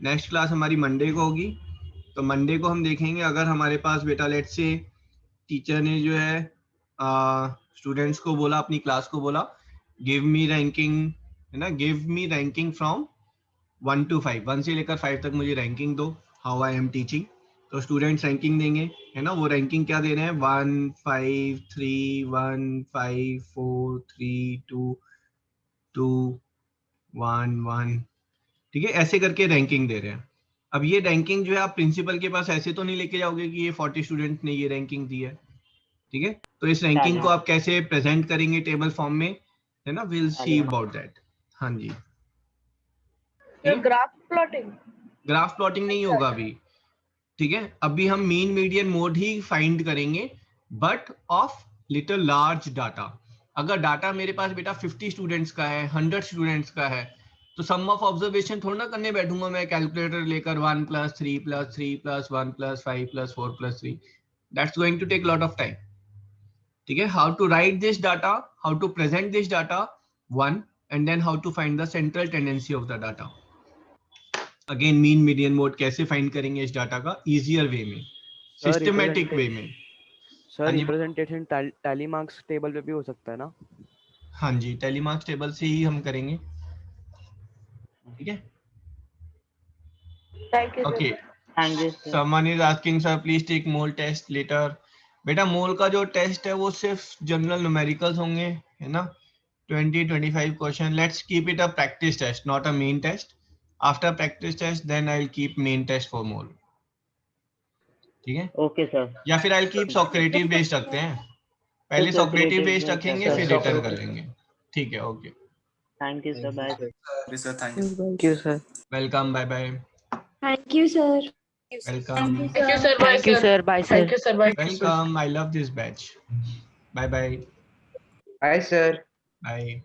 नेक्स्ट क्लास हमारी मंडे को होगी। तो मंडे को हम देखेंगे, अगर हमारे पास बेटा लेट्स से टीचर ने जो है स्टूडेंट्स को बोला, अपनी क्लास को बोला गिव मी रैंकिंग, है ना, give me ranking from 1 to 5, 1 से लेकर 5 तक मुझे रैंकिंग दो, हाउ आई एम टीचिंग। तो स्टूडेंट्स रैंकिंग देंगे, है ना। वो रैंकिंग क्या दे रहे हैं? 1 5 3 1 5 4 3 2 2 1 1, ठीक है, ऐसे करके रैंकिंग दे रहे हैं। अब ये रैंकिंग जो है आप प्रिंसिपल के पास ऐसे तो नहीं लेके जाओगे कि ये 40 स्टूडेंट ने ये रैंकिंग दी है। ठीक है, तो इस रैंकिंग को आप कैसे प्रेजेंट करेंगे टेबल फॉर्म में, है ना, विल सी अबाउट दैट। हाँ जी, ग्राफ प्लॉटिंग, ग्राफ प्लॉटिंग नहीं होगा अभी। ठीक है, अभी हम मीन मीडियन मोड ही फाइंड करेंगे, but of little large data. अगर डाटा मेरे पास बेटा 50 स्टूडेंट्स का है, 100 स्टूडेंट्स का है, तो सम ऑफ ऑब्जर्वेशन थोड़ा ना करने बैठूंगा मैं कैलकुलेटर लेकर 1 + 3 + 3 + 1 + 5 + 4 + 3, that's going to take lot of time. ठीक है, how to write this data, how to present this data, 1, and then how to find the central tendency of the data. Again mean median mode कैसे find करेंगे इस data का easier way में, systematic way में। Sir representation tally marks table पे भी हो सकता है ना? हाँ जी, टैली मार्क्स टेबल से ही हम करेंगे। ठीक है, okay. Someone is asking sir please take mole test later. बेटा मोल का जो टेस्ट है वो सिर्फ जनरल न्यूमेरिकल्स होंगे, है ना, 20-25 question. Let's keep it a practice test, not a main test. After practice test then I will keep main test for मोल। ठीक है, ओके सर। या फिर I will keep Socrative based रखते हैं, पहले सॉक्रेटिव बेस्ड रखेंगे फिर रिटर्न कर लेंगे। ठीक है, okay, thank you sir, bye sir. Thank you sir. Welcome, bye bye. Thank you, sir. Welcome, Thank you, sir. Bye, Thank you, sir. sir. Bye, sir. Thank you, sir. Bye. Welcome, I love this batch. Bye bye. Hi, sir. Bye.